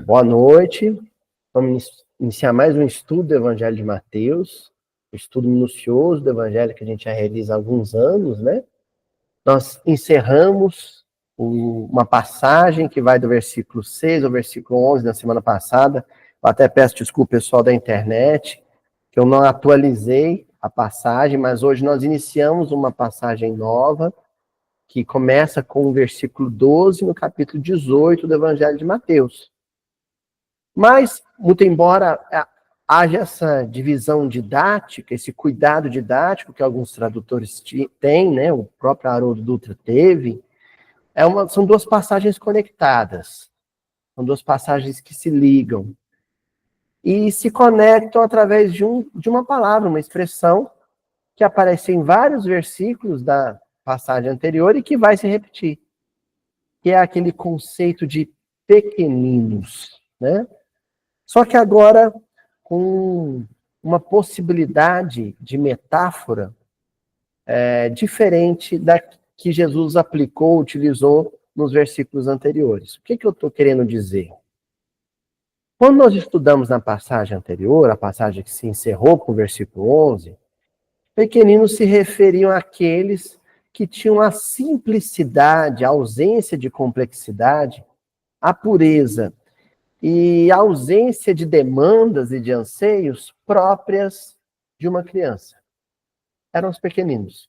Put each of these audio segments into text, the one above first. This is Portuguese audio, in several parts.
Boa noite. Vamos iniciar mais um estudo do Evangelho de Mateus, um estudo minucioso do Evangelho que a gente já realiza há alguns anos, né? Nós encerramos uma passagem que vai do versículo 6 ao versículo 11 da semana passada. Eu até peço desculpa, pessoal da internet, que eu não atualizei a passagem, mas hoje nós iniciamos uma passagem nova, que começa com o versículo 12 no capítulo 18 do Evangelho de Mateus. Mas, muito embora haja essa divisão didática, esse cuidado didático que alguns tradutores têm, né? O próprio Haroldo Dutra teve, são duas passagens conectadas. São duas passagens que se ligam. E se conectam através de uma palavra, uma expressão, que aparece em vários versículos da passagem anterior e que vai se repetir. Que é aquele conceito de pequeninos, né? Só que agora, com uma possibilidade de metáfora diferente da que Jesus aplicou, utilizou nos versículos anteriores. O que eu estou querendo dizer? Quando nós estudamos na passagem anterior, a passagem que se encerrou com o versículo 11, pequeninos se referiam àqueles que tinham a simplicidade, a ausência de complexidade, a pureza e a ausência de demandas e de anseios próprias de uma criança. Eram os pequeninos.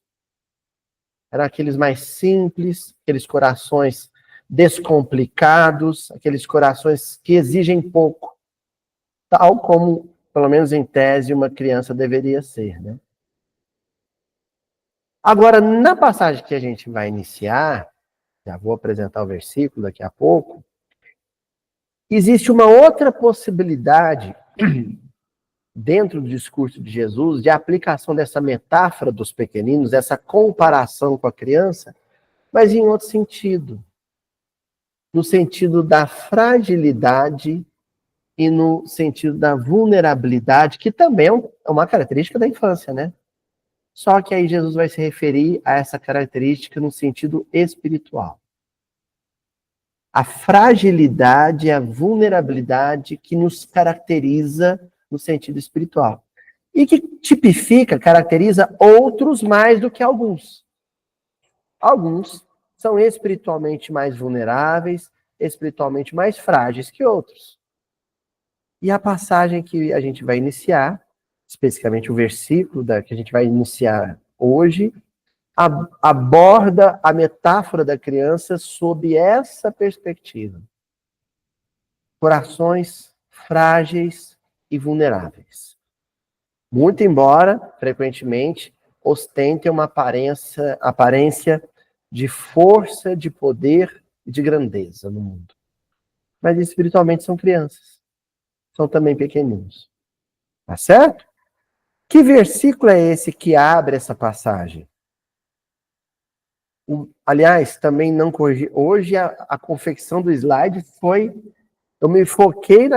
Eram aqueles mais simples, aqueles corações descomplicados, aqueles corações que exigem pouco, tal como, pelo menos em tese, uma criança deveria ser, né? Agora, na passagem que a gente vai iniciar, já vou apresentar o versículo daqui a pouco, existe uma outra possibilidade dentro do discurso de Jesus de aplicação dessa metáfora dos pequeninos, dessa comparação com a criança, mas em outro sentido. No sentido da fragilidade e no sentido da vulnerabilidade, que também é uma característica da infância, né? Só que aí Jesus vai se referir a essa característica no sentido espiritual. A fragilidade e a vulnerabilidade que nos caracteriza no sentido espiritual. E que tipifica, caracteriza outros mais do que alguns. Alguns são espiritualmente mais vulneráveis, espiritualmente mais frágeis que outros. E a passagem que a gente vai iniciar, especificamente o versículo que a gente vai iniciar hoje, aborda a metáfora da criança sob essa perspectiva. Corações frágeis e vulneráveis. Muito embora, frequentemente, ostentem uma aparência de força, de poder e de grandeza no mundo. Mas espiritualmente são crianças. São também pequeninos. Tá certo? Que versículo é esse que abre essa passagem? Aliás, também não corrigi. Hoje a confecção do slide foi... Eu me foquei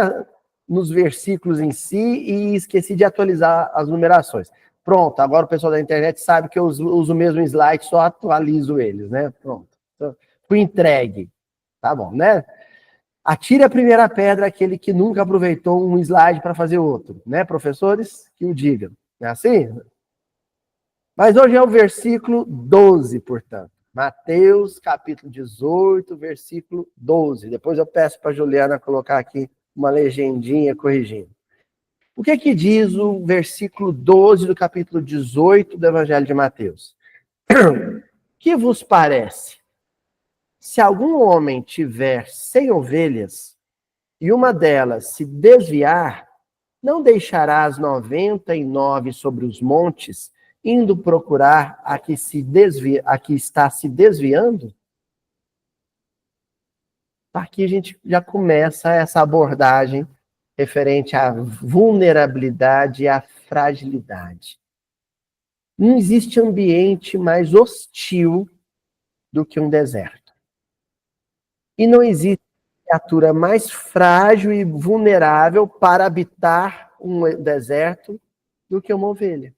nos versículos em si e esqueci de atualizar as numerações. Pronto, agora o pessoal da internet sabe que eu uso o mesmo slide, só atualizo eles, né? Pronto. Então, fui entregue. Tá bom, né? Atire a primeira pedra aquele que nunca aproveitou um slide para fazer outro, né, professores? Que o digam. Não é assim? Mas hoje é o versículo 12, portanto. Mateus, capítulo 18, versículo 12. Depois eu peço para a Juliana colocar aqui uma legendinha corrigindo. O que diz o versículo 12 do capítulo 18 do Evangelho de Mateus? Que vos parece? Se algum homem tiver 100 ovelhas e uma delas se desviar, não deixará as 99 sobre os montes, indo procurar a que está se desviando? Aqui a gente já começa essa abordagem referente à vulnerabilidade e à fragilidade. Não existe ambiente mais hostil do que um deserto. E não existe criatura mais frágil e vulnerável para habitar um deserto do que uma ovelha.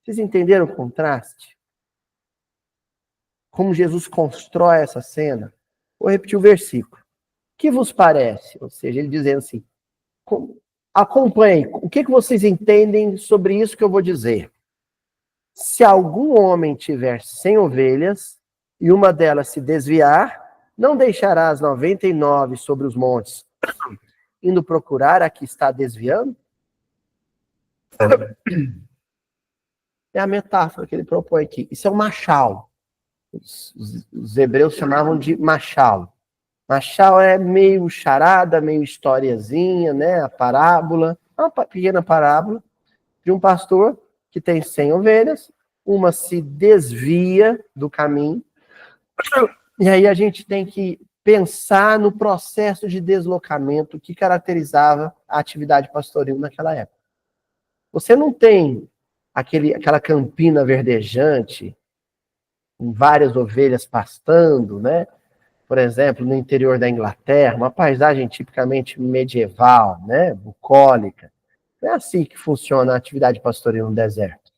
Vocês entenderam o contraste? Como Jesus constrói essa cena? Vou repetir o versículo. que vos parece? Ou seja, ele dizendo assim, acompanhe, o que vocês entendem sobre isso que eu vou dizer? Se algum homem tiver 100 ovelhas e uma delas se desviar, não deixará as 99 sobre os montes, indo procurar a que está desviando? É a metáfora que ele propõe aqui. Isso é um machal. Os hebreus chamavam de machal. Machal é meio charada, meio historiazinha, né? A parábola, uma pequena parábola de um pastor que tem 100 ovelhas, uma se desvia do caminho, e aí a gente tem que pensar no processo de deslocamento que caracterizava a atividade pastoril naquela época. Você não tem aquela campina verdejante, com várias ovelhas pastando, né? Por exemplo, no interior da Inglaterra, uma paisagem tipicamente medieval, né? Bucólica. Não é assim que funciona a atividade pastoril no deserto.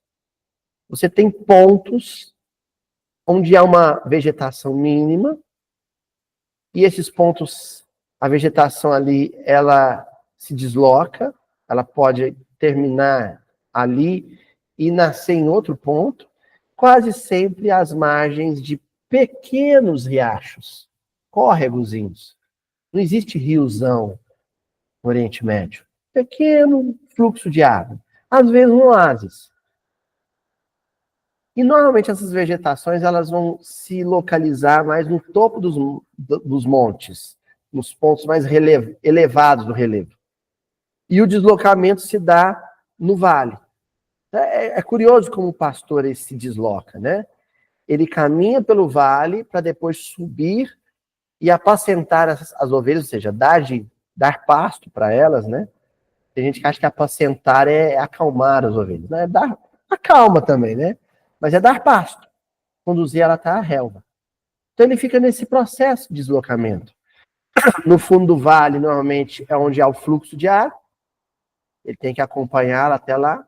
Você tem pontos onde há uma vegetação mínima, e esses pontos, a vegetação ali, ela se desloca, ela pode terminar ali e nascer em outro ponto, quase sempre às margens de pequenos riachos, córregozinhos. Não existe riozão no Oriente Médio. Pequeno fluxo de água. Às vezes um oásis. E normalmente essas vegetações elas vão se localizar mais no topo dos montes, nos pontos mais elevados do relevo. E o deslocamento se dá no vale. É curioso como o pastor ele se desloca, né? Ele caminha pelo vale para depois subir e apacentar as ovelhas, ou seja, dar pasto para elas, né? Tem gente que acha que apacentar é acalmar as ovelhas. Não é dar acalma também, né? Mas é dar pasto, conduzir ela até a relva. Então ele fica nesse processo de deslocamento. No fundo do vale, normalmente, é onde há o fluxo de ar. Ele tem que acompanhá-la até lá.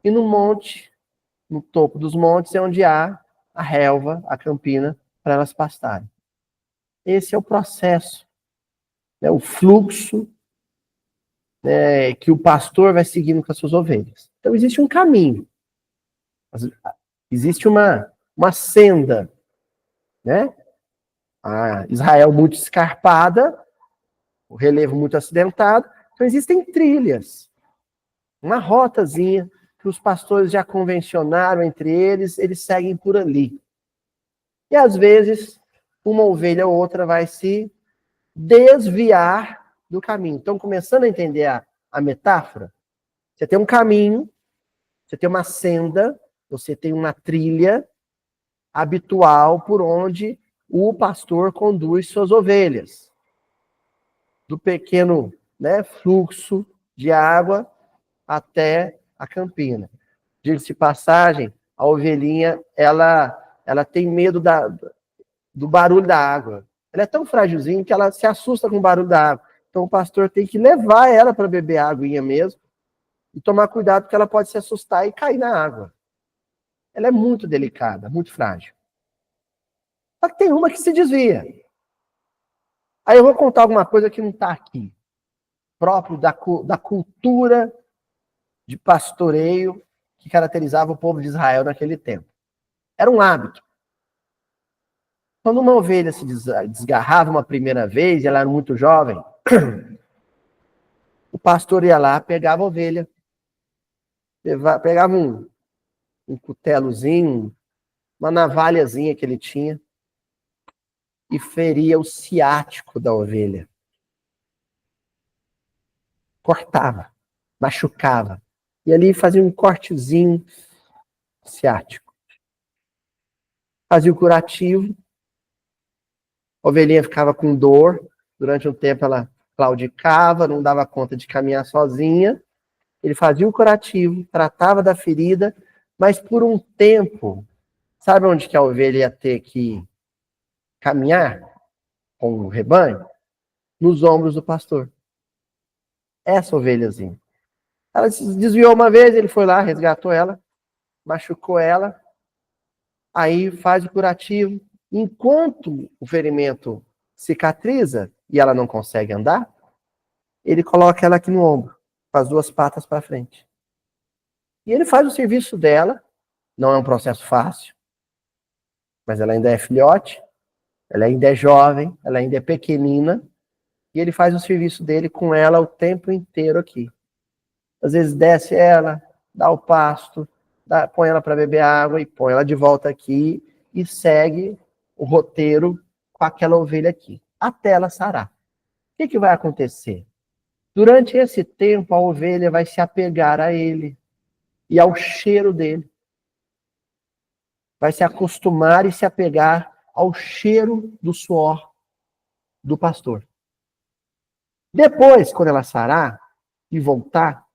E no monte, no topo dos montes, é onde há a relva, a campina, para elas pastarem. Esse é o processo, né, o fluxo, né, que o pastor vai seguindo com as suas ovelhas. Então existe um caminho. Existe uma senda, né? A Israel muito escarpada, o relevo muito acidentado, então existem trilhas, uma rotazinha que os pastores já convencionaram entre eles seguem por ali. E às vezes, uma ovelha ou outra vai se desviar do caminho. Então, começando a entender a metáfora, você tem um caminho, você tem uma senda, você tem uma trilha habitual por onde o pastor conduz suas ovelhas. Do pequeno, né, fluxo de água até a campina. Diga-se de passagem, a ovelhinha, ela tem medo do barulho da água. Ela é tão frágilzinha que ela se assusta com o barulho da água. Então o pastor tem que levar ela para beber a aguinha mesmo e tomar cuidado porque ela pode se assustar e cair na água. Ela é muito delicada, muito frágil. Só que tem uma que se desvia. Aí eu vou contar alguma coisa que não está aqui, próprio da cultura de pastoreio que caracterizava o povo de Israel naquele tempo. Era um hábito. Quando uma ovelha se desgarrava uma primeira vez, e ela era muito jovem, o pastor ia lá, pegava a ovelha, pegava um cutelozinho, uma navalhazinha que ele tinha, e feria o ciático da ovelha. Cortava, machucava. E ali fazia um cortezinho ciático. Fazia o curativo, a ovelhinha ficava com dor, durante um tempo ela claudicava, não dava conta de caminhar sozinha. Ele fazia o curativo, tratava da ferida, mas por um tempo, sabe onde que a ovelha ia ter que caminhar com o rebanho? Nos ombros do pastor. Essa ovelhazinha. Ela se desviou uma vez, ele foi lá, resgatou ela, machucou ela, aí faz o curativo. Enquanto o ferimento cicatriza, e ela não consegue andar, ele coloca ela aqui no ombro, com as duas patas para frente. E ele faz o serviço dela, não é um processo fácil, mas ela ainda é filhote, ela ainda é jovem, ela ainda é pequenina, e ele faz o serviço dele com ela o tempo inteiro aqui. Às vezes desce ela, dá o pasto, põe ela para beber água e põe ela de volta aqui e segue o roteiro com aquela ovelha aqui, até ela sarar. O que vai acontecer? Durante esse tempo, a ovelha vai se apegar a ele e ao cheiro dele. Vai se acostumar e se apegar ao cheiro do suor do pastor. Depois, quando ela sarar e voltar,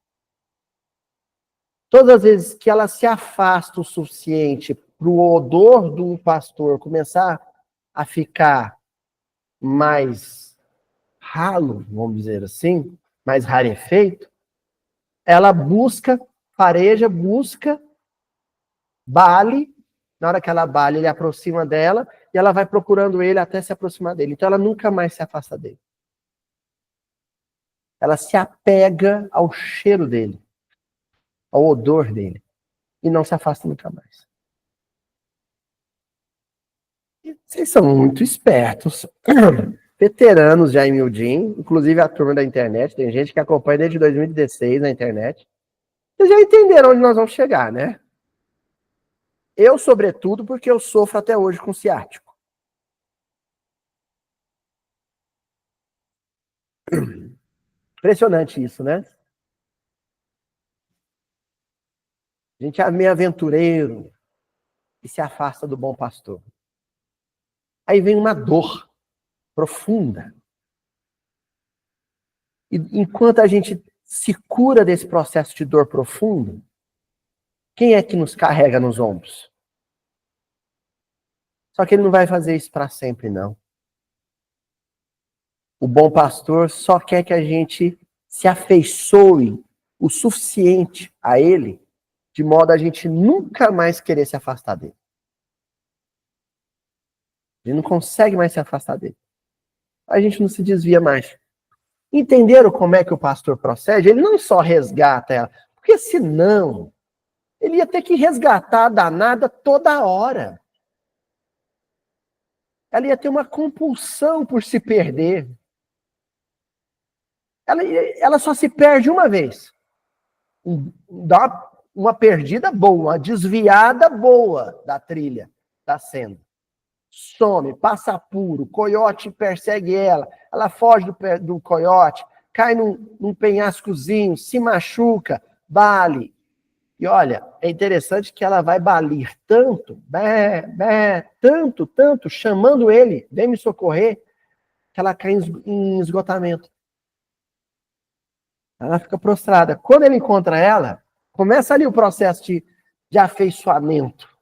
todas as vezes que ela se afasta o suficiente para o odor do pastor começar a ficar mais ralo, vamos dizer assim, mais rarefeito, ela fareja, busca, bale. Na hora que ela bale, ele aproxima dela e ela vai procurando ele até se aproximar dele. Então ela nunca mais se afasta dele. Ela se apega ao cheiro dele, ao odor dele, e não se afasta nunca mais. Vocês são muito espertos, veteranos já em Mildin, inclusive a turma da internet, tem gente que acompanha desde 2016 na internet. Vocês já entenderam onde nós vamos chegar, né? Eu, sobretudo, porque eu sofro até hoje com ciático. Impressionante isso, né? A gente é meio aventureiro e se afasta do bom pastor. Aí vem uma dor profunda. E enquanto a gente se cura desse processo de dor profundo, quem é que nos carrega nos ombros? Só que ele não vai fazer isso para sempre, não. O bom pastor só quer que a gente se afeiçoe o suficiente a ele, de modo a gente nunca mais querer se afastar dele. A gente não consegue mais se afastar dele. A gente não se desvia mais. Entenderam como é que o pastor procede? Ele não só resgata ela, porque senão ele ia ter que resgatar a danada toda hora. Ela ia ter uma compulsão por se perder. Ela só se perde uma vez. Dá uma perdida boa, uma desviada boa da trilha, da senda. Some, passa apuro, o coiote persegue ela foge do coiote, cai num penhascozinho, se machuca, bale. E olha, é interessante que ela vai balir tanto, tanto, chamando ele, vem me socorrer, que ela cai em esgotamento. Ela fica prostrada. Quando ele encontra ela, começa ali o processo de afeiçoamento.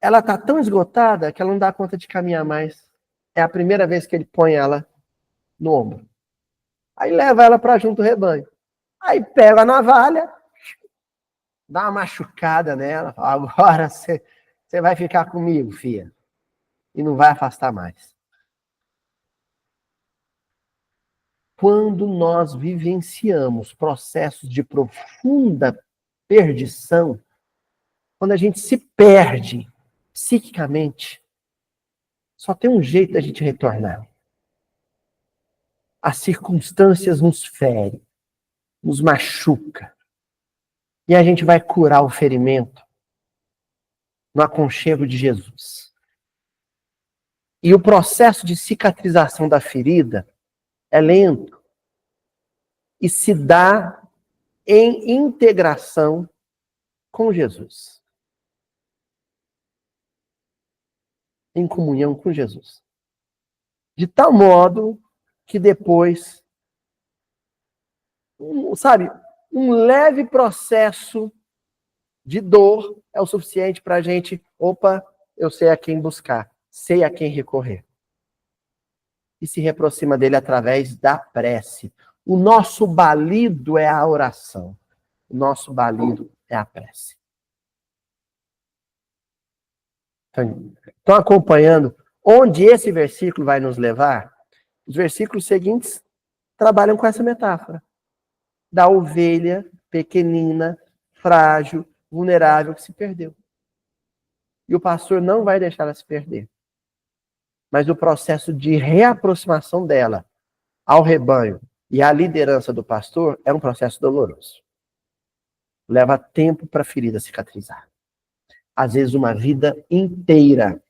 Ela está tão esgotada que ela não dá conta de caminhar mais. É a primeira vez que ele põe ela no ombro. Aí leva ela para junto do rebanho. Aí pega a navalha, dá uma machucada nela, fala, agora você vai ficar comigo, filha. E não vai afastar mais. Quando nós vivenciamos processos de profunda perdição, quando a gente se perde psiquicamente, só tem um jeito da gente retornar. As circunstâncias nos ferem, nos machuca. E a gente vai curar o ferimento no aconchego de Jesus. E o processo de cicatrização da ferida é lento e se dá em integração com Jesus. Em comunhão com Jesus. De tal modo que depois, um leve processo de dor é o suficiente para a gente, eu sei a quem buscar, sei a quem recorrer. E se reaproxima dele através da prece. O nosso balido é a oração. O nosso balido é a prece. Estão acompanhando Onde esse versículo vai nos levar? Os versículos seguintes trabalham com essa metáfora da ovelha pequenina, frágil, vulnerável que se perdeu. E o pastor não vai deixar ela se perder. Mas o processo de reaproximação dela ao rebanho e à liderança do pastor é um processo doloroso. Leva tempo para a ferida cicatrizar. Às vezes uma vida inteira.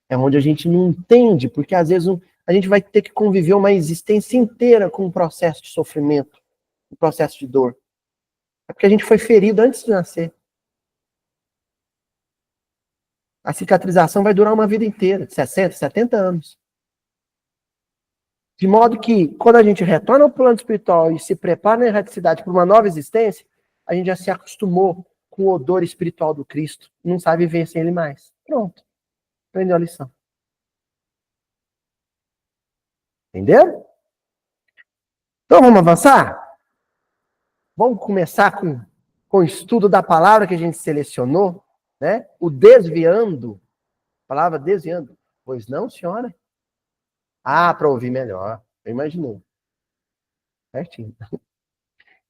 É onde a gente não entende, porque às vezes a gente vai ter que conviver uma existência inteira com um processo de sofrimento, um processo de dor. É porque a gente foi ferido antes de nascer. A cicatrização vai durar uma vida inteira, de 60, 70 anos. De modo que, quando a gente retorna ao plano espiritual e se prepara na erraticidade para uma nova existência, a gente já se acostumou com o odor espiritual do Cristo, não sabe viver sem ele mais. Pronto. Aprendeu a lição. Entendeu? Então vamos avançar? Vamos começar com o estudo da palavra que a gente selecionou, né? O desviando. A palavra desviando. Pois não, senhora? Ah, para ouvir melhor. Eu imaginei. Certinho.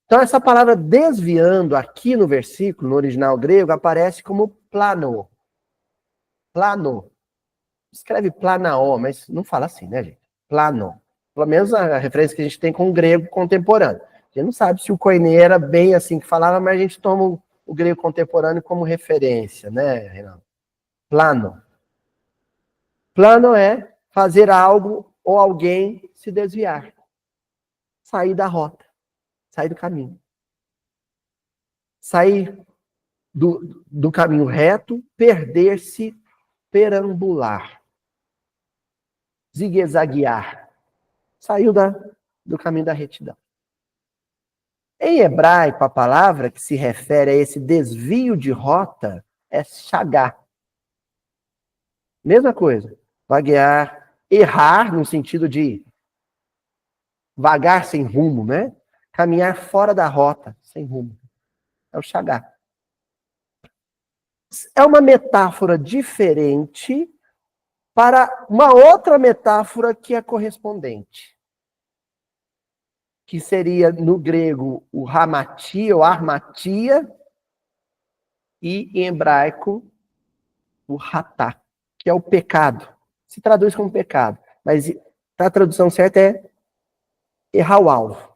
Então, essa palavra desviando aqui no versículo, no original grego, aparece como plano. Plano. Escreve planao, mas não fala assim, né, gente? Plano. Pelo menos a referência que a gente tem com o grego contemporâneo. A gente não sabe se o Koine era bem assim que falava, mas a gente toma o grego contemporâneo como referência, né, Renato? Plano. Plano é fazer algo ou alguém se desviar. Sair da rota. Sair do caminho. Sair do caminho reto, perder-se, perambular. Zigue-zaguear. Saiu do caminho da retidão. Em hebraico, a palavra que se refere a esse desvio de rota é shagá. Mesma coisa. Vaguear, errar no sentido de vagar sem rumo, né? Caminhar fora da rota, sem rumo. É o shagá. É uma metáfora diferente para uma outra metáfora que é correspondente. Que seria, no grego, o hamatia, ou armatia, e em hebraico, o hatá, que é o pecado. Se traduz como pecado, mas a tradução certa é errar o alvo.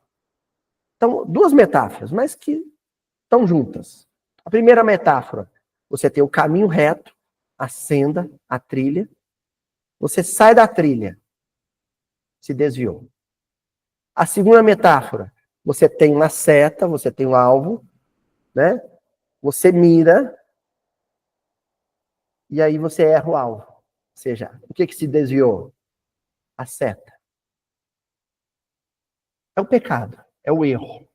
Então, duas metáforas, mas que estão juntas. A primeira metáfora, você tem o caminho reto, a senda, a trilha. Você sai da trilha, se desviou. A segunda metáfora, você tem uma seta, você tem um alvo, né? Você mira, e aí você erra o alvo. Ou seja, o que se desviou? A seta. É o pecado, é o erro.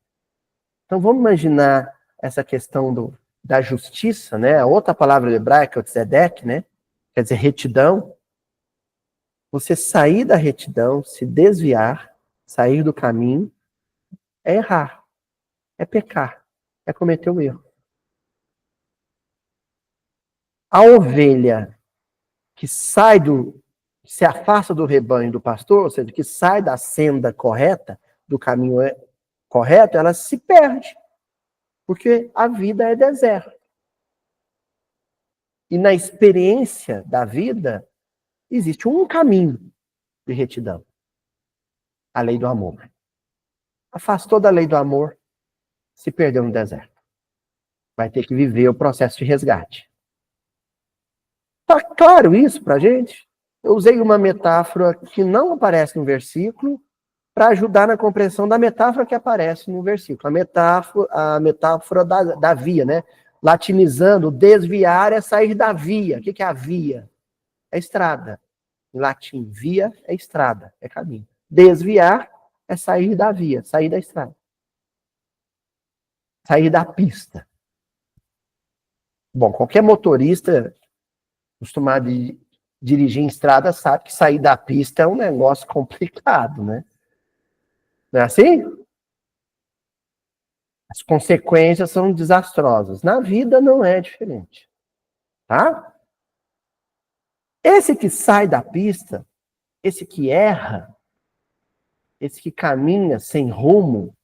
Então vamos imaginar essa questão da justiça, né? A outra palavra hebraica, o tzedek, né? Quer dizer retidão. Você sair da retidão, se desviar, sair do caminho, é errar, é pecar, é cometer um erro. A ovelha que se afasta do rebanho do pastor, ou seja, que sai da senda correta, do caminho correto, ela se perde. Porque a vida é deserto. E na experiência da vida, existe um caminho de retidão. A lei do amor. Afastou da lei do amor, se perdeu no deserto. Vai ter que viver o processo de resgate. Tá claro isso pra gente? Eu usei uma metáfora que não aparece no versículo para ajudar na compreensão da metáfora que aparece no versículo. A metáfora da via, né? Latinizando, desviar é sair da via. O que é a via? É estrada. Em latim, via é estrada, é caminho. Desviar é sair da via, sair da estrada. Sair da pista. Bom, qualquer motorista acostumado a dirigir em estrada sabe que sair da pista é um negócio complicado, né? Não é assim? As consequências são desastrosas. Na vida não é diferente. Tá? Esse que sai da pista, esse que erra, esse que caminha sem rumo,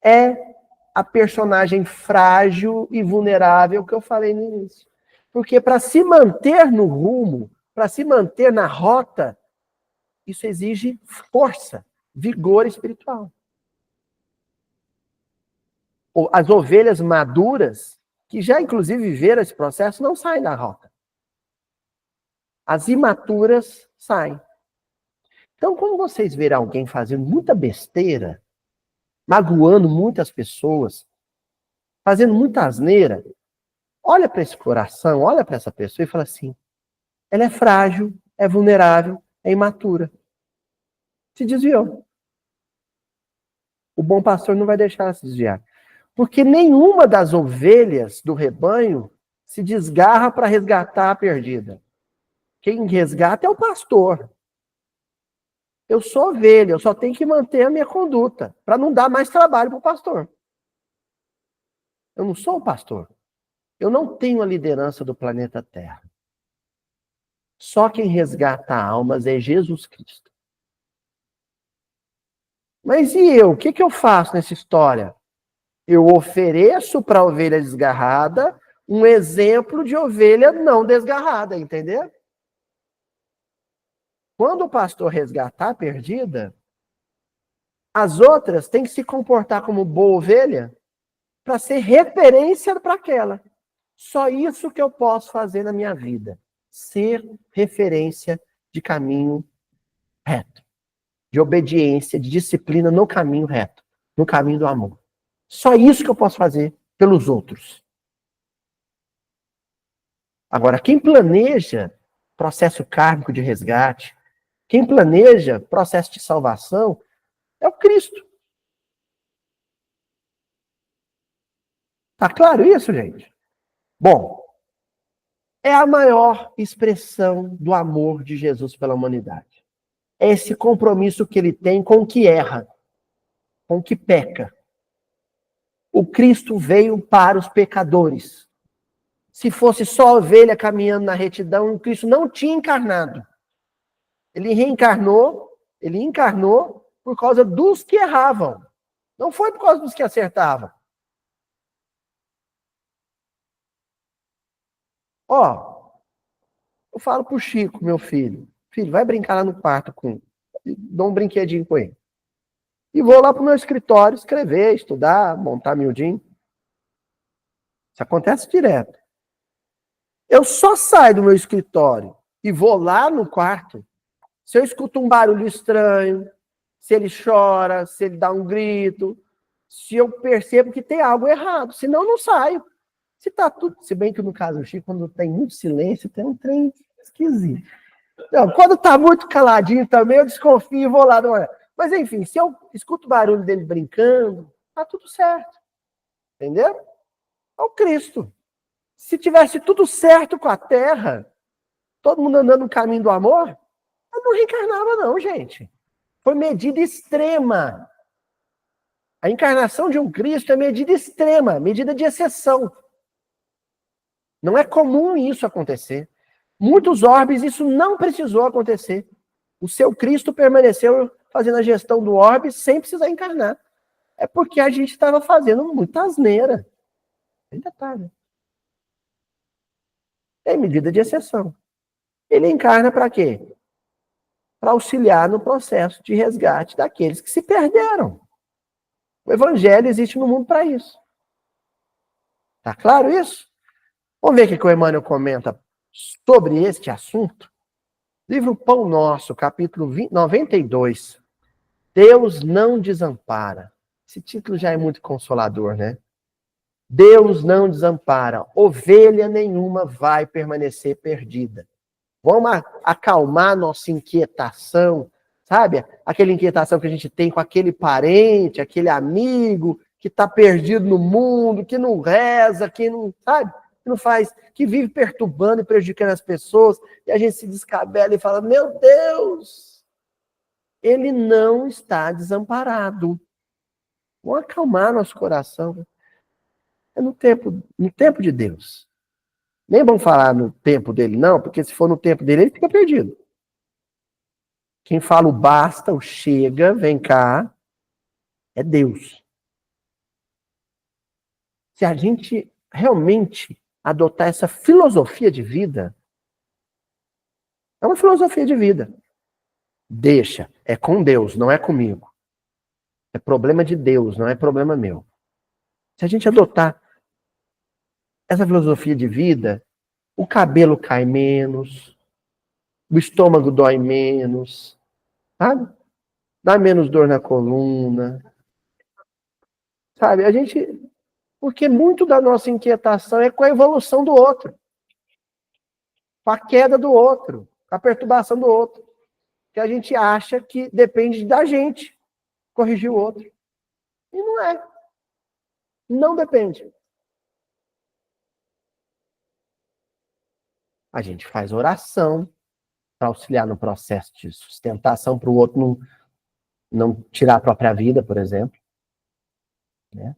é a personagem frágil e vulnerável que eu falei no início. Porque para se manter no rumo, para se manter na rota, isso exige força, vigor espiritual. As ovelhas maduras, que já inclusive viveram esse processo, não saem da rota. As imaturas saem. Então, quando vocês verem alguém fazendo muita besteira, magoando muitas pessoas, fazendo muita asneira, olha para esse coração, olha para essa pessoa e fala assim: ela é frágil, é vulnerável, é imatura. Se desviou. O bom pastor não vai deixar ela se desviar. Porque nenhuma das ovelhas do rebanho se desgarra para resgatar a perdida. Quem resgata é o pastor. Eu sou ovelha, eu só tenho que manter a minha conduta, para não dar mais trabalho para o pastor. Eu não sou o pastor. Eu não tenho a liderança do planeta Terra. Só quem resgata almas é Jesus Cristo. Mas e eu? O que eu faço nessa história? Eu ofereço para a ovelha desgarrada um exemplo de ovelha não desgarrada, entendeu? Quando o pastor resgatar a perdida, as outras têm que se comportar como boa ovelha para ser referência para aquela. Só isso que eu posso fazer na minha vida. Ser referência de caminho reto, de obediência, de disciplina no caminho reto, no caminho do amor. Só isso que eu posso fazer pelos outros. Agora, quem planeja processo kármico de resgate, quem planeja processo de salvação, é o Cristo. Tá claro isso, gente? Bom, é a maior expressão do amor de Jesus pela humanidade. É esse compromisso que ele tem com o que erra, com o que peca. O Cristo veio para os pecadores. Se fosse só ovelha caminhando na retidão, o Cristo não tinha encarnado. Ele encarnou por causa dos que erravam. Não foi por causa dos que acertavam. Ó, eu falo pro Chico, meu filho, vai brincar lá no quarto com, dou um brinquedinho com ele. E vou lá pro meu escritório escrever, estudar, montar miudinho. Isso acontece direto. Eu só saio do meu escritório e vou lá no quarto se eu escuto um barulho estranho, se ele chora, se ele dá um grito, se eu percebo que tem algo errado. Senão, eu não saio. Se tá tudo. Se bem que no caso do Chico, quando tem muito silêncio, tem um trem esquisito. Não, quando tá muito caladinho também, eu desconfio e vou lá dar uma olhada. Mas enfim, se eu escuto o barulho dele brincando, tá tudo certo. Entendeu? É o Cristo. Se tivesse tudo certo com a Terra, todo mundo andando no caminho do amor, eu não reencarnava, não, gente. Foi medida extrema. A encarnação de um Cristo é medida extrema, medida de exceção. Não é comum isso acontecer. Muitos orbes, isso não precisou acontecer. O seu Cristo permaneceu fazendo a gestão do orbe sem precisar encarnar. É porque a gente estava fazendo muita asneira. Ainda tá, né? É medida de exceção. Ele encarna para quê? Para auxiliar no processo de resgate daqueles que se perderam. O evangelho existe no mundo para isso. Tá claro isso? Vamos ver o que o Emmanuel comenta sobre este assunto. Livro Pão Nosso, capítulo 92. Deus não desampara. Esse título já é muito consolador, né? Deus não desampara. Ovelha nenhuma vai permanecer perdida. Vamos acalmar nossa inquietação, sabe? Aquela inquietação que a gente tem com aquele parente, aquele amigo que está perdido no mundo, que não reza, que não, sabe? Que não faz, que vive perturbando e prejudicando as pessoas, e a gente se descabela e fala: meu Deus, ele não está desamparado. Vamos acalmar nosso coração. É no tempo de Deus. Nem vamos falar no tempo dele, não, porque se for no tempo dele, ele fica perdido. Quem fala o basta, o chega, vem cá, é Deus. Se a gente realmente adotar essa filosofia de vida, é uma filosofia de vida. Deixa, é com Deus, não é comigo. É problema de Deus, não é problema meu. Se a gente adotar essa filosofia de vida, o cabelo cai menos, o estômago dói menos, sabe? Dá menos dor na coluna, sabe? A gente, porque muito da nossa inquietação é com a evolução do outro, com a queda do outro, com a perturbação do outro, que a gente acha que depende da gente corrigir o outro. E não é. Não depende. A gente faz oração para auxiliar no processo de sustentação para o outro não tirar a própria vida, por exemplo. Né?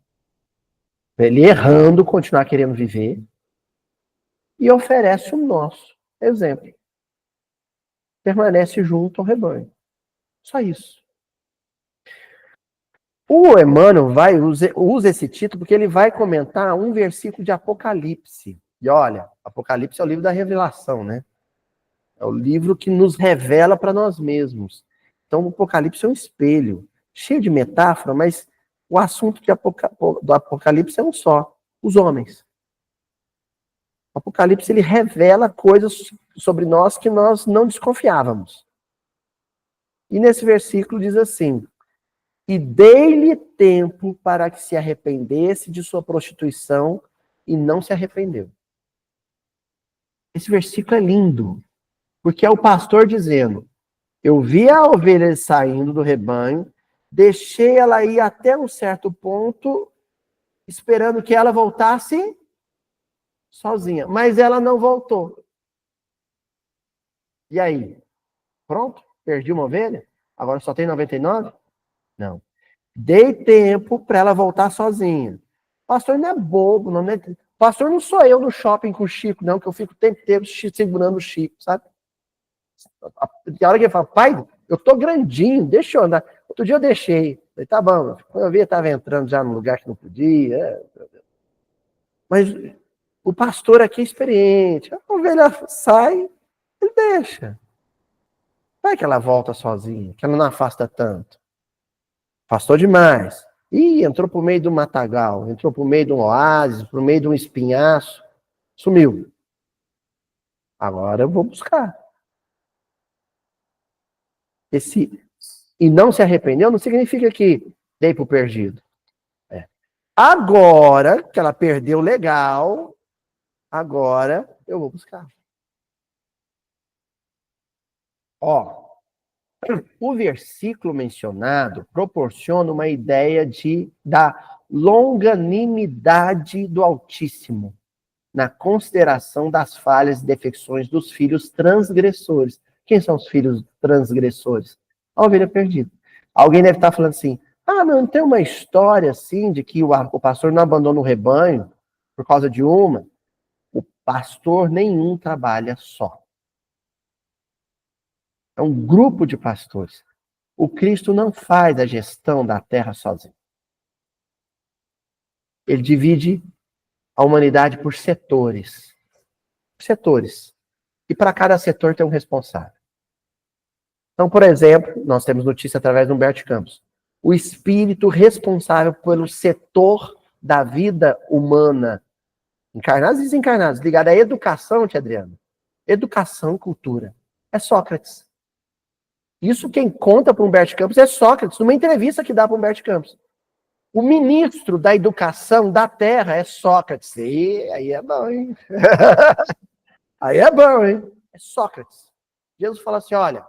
Ele errando, continuar querendo viver. E oferece o nosso exemplo. Permanece junto ao rebanho. Só isso. O Emmanuel usa esse título porque ele vai comentar um versículo de Apocalipse. E olha, Apocalipse é o livro da revelação, né? É o livro que nos revela para nós mesmos. Então, o Apocalipse é um espelho, cheio de metáfora, mas o assunto do Apocalipse é um só: os homens. O Apocalipse ele revela coisas sobre nós que nós não desconfiávamos. E nesse versículo diz assim: e dei-lhe tempo para que se arrependesse de sua prostituição, e não se arrependeu. Esse versículo é lindo, porque é o pastor dizendo: eu vi a ovelha saindo do rebanho, deixei ela ir até um certo ponto, esperando que ela voltasse sozinha. Mas ela não voltou. E aí? Pronto? Perdi uma ovelha? Agora só tem 99? Não. Dei tempo para ela voltar sozinha. Pastor não é bobo, não é... Pastor não sou eu no shopping com o Chico, não, que eu fico o tempo inteiro segurando o Chico, sabe? A hora que ele fala, pai, eu tô grandinho, deixa eu andar. Outro dia eu deixei. Falei, tá bom. Quando eu vi, eu estava entrando já num lugar que não podia. Mas o pastor aqui é experiente. A ovelha sai, ele deixa. Vai que ela volta sozinha, que ela não afasta tanto. Afastou demais. Ih, entrou por meio do matagal, entrou por meio de um oásis, por meio de um espinhaço. Sumiu. Agora eu vou buscar. E não se arrependeu não significa que dei pro perdido. Agora que ela perdeu legal, agora eu vou buscar. Ó, o versículo mencionado proporciona uma ideia da longanimidade do Altíssimo na consideração das falhas e defecções dos filhos transgressores. Quem são os filhos transgressores? A ovelha perdida. Alguém deve estar falando assim, não tem uma história assim de que o pastor não abandona o rebanho por causa de uma? O pastor nenhum trabalha só. É um grupo de pastores. O Cristo não faz a gestão da terra sozinho. Ele divide a humanidade por setores. Setores. E para cada setor tem um responsável. Então, por exemplo, nós temos notícia através do Humberto Campos. O espírito responsável pelo setor da vida humana, encarnados e desencarnados, ligado à educação, tia Adriana. Educação e cultura. É Sócrates. Isso quem conta para o Humberto Campos é Sócrates, numa entrevista que dá para o Humberto Campos. O ministro da educação da Terra é Sócrates. E aí é bom, hein? Aí é bom, hein? É Sócrates. Jesus fala assim, olha,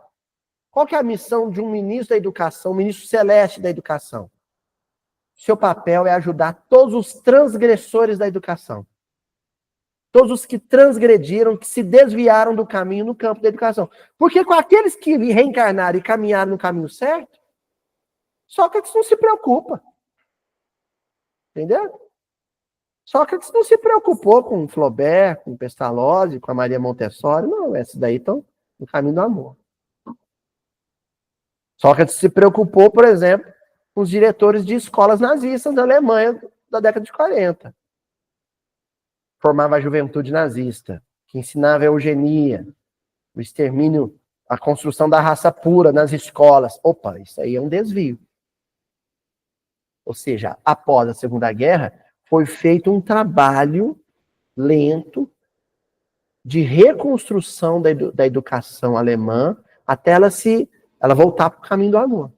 qual que é a missão de um ministro da educação, um ministro celeste da educação? Seu papel é ajudar todos os transgressores da educação. Todos os que transgrediram, que se desviaram do caminho no campo da educação. Porque com aqueles que reencarnaram e caminharam no caminho certo, Sócrates não se preocupa. Entendeu? Sócrates não se preocupou com Flaubert, com Pestalozzi, com a Maria Montessori, não, esses daí estão no caminho do amor. Sócrates se preocupou, por exemplo, com os diretores de escolas nazistas da Alemanha da década de 40. Formava a juventude nazista, que ensinava a eugenia, o extermínio, a construção da raça pura nas escolas. Opa, isso aí é um desvio. Ou seja, após a Segunda Guerra, foi feito um trabalho lento de reconstrução da educação alemã até ela voltar para o caminho do amor.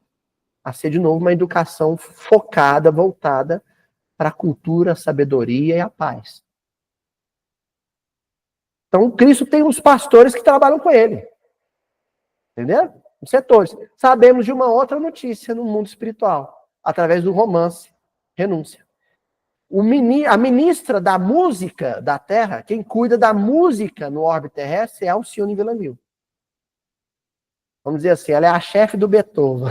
A ser, de novo, uma educação focada, voltada para a cultura, a sabedoria e a paz. Então, Cristo tem uns pastores que trabalham com ele. Entendeu? Os setores. Sabemos de uma outra notícia no mundo espiritual, através do romance Renúncia. A ministra da música da Terra, quem cuida da música no orbe terrestre é a Alcione Villamil. Vamos dizer assim, ela é a chefe do Beethoven.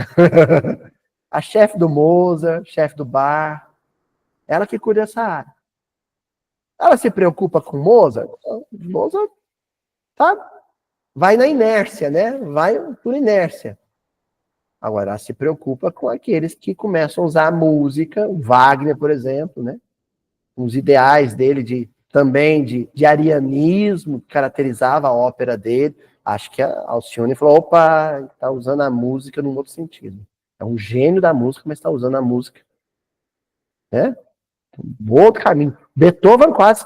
A chefe do Mozart, chefe do Bach. Ela que cuida dessa área. Ela se preocupa com Mozart? Mozart vai na inércia, né? Vai por inércia. Agora, ela se preocupa com aqueles que começam a usar a música, o Wagner, por exemplo, né? Os ideais dele também de arianismo, que caracterizava a ópera dele. Acho que a Alcione falou, opa, está usando a música num outro sentido. É um gênio da música, mas está usando a música, né? Um outro caminho. Beethoven quase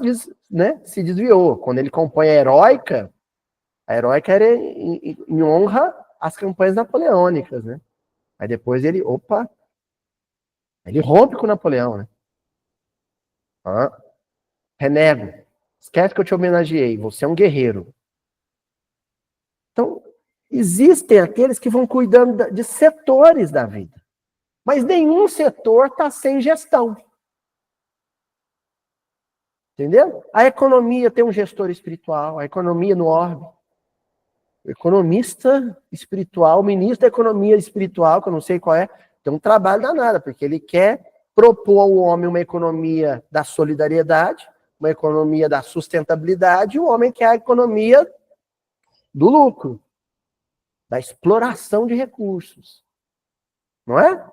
se desviou. Quando ele compõe a Heróica era em honra às campanhas napoleônicas, né? Aí depois ele rompe com Napoleão, né? Renego. Esquece que eu te homenageei. Você é um guerreiro. Então, existem aqueles que vão cuidando de setores da vida. Mas nenhum setor está sem gestão. Entendeu? A economia tem um gestor espiritual, a economia no orbe. O economista espiritual, o ministro da economia espiritual, que eu não sei qual é, tem um trabalho danado, porque ele quer propor ao homem uma economia da solidariedade, uma economia da sustentabilidade, e o homem quer a economia do lucro, da exploração de recursos. Não é?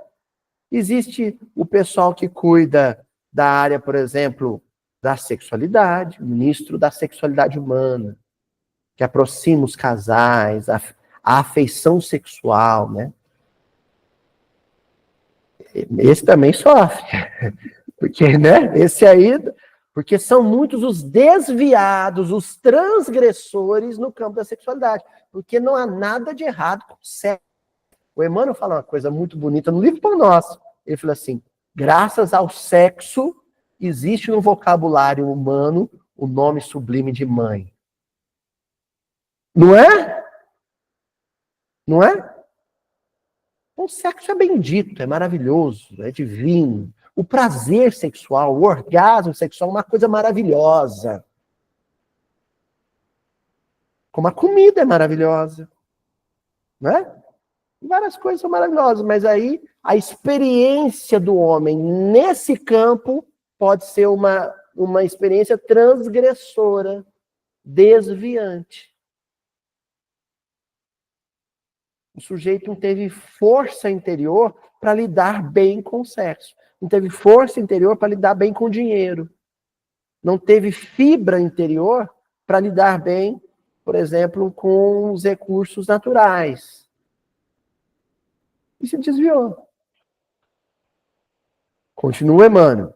Existe o pessoal que cuida da área, por exemplo, da sexualidade, o ministro da sexualidade humana, que aproxima os casais, a afeição sexual, né? Esse também sofre. Porque, né? Esse aí, porque são muitos os desviados, os transgressores no campo da sexualidade. Porque não há nada de errado com o sexo. O Emmanuel fala uma coisa muito bonita no livro Pão Nosso. Ele fala assim, graças ao sexo, existe no vocabulário humano o nome sublime de mãe. Não é? Não é? O sexo é bendito, é maravilhoso, é divino. O prazer sexual, o orgasmo sexual é uma coisa maravilhosa. Como a comida é maravilhosa. Não é? Várias coisas são maravilhosas, mas aí a experiência do homem nesse campo pode ser uma experiência transgressora, desviante. O sujeito não teve força interior para lidar bem com o sexo. Não teve força interior para lidar bem com o dinheiro. Não teve fibra interior para lidar bem, por exemplo, com os recursos naturais. E se desviou. Continua, Emmanuel.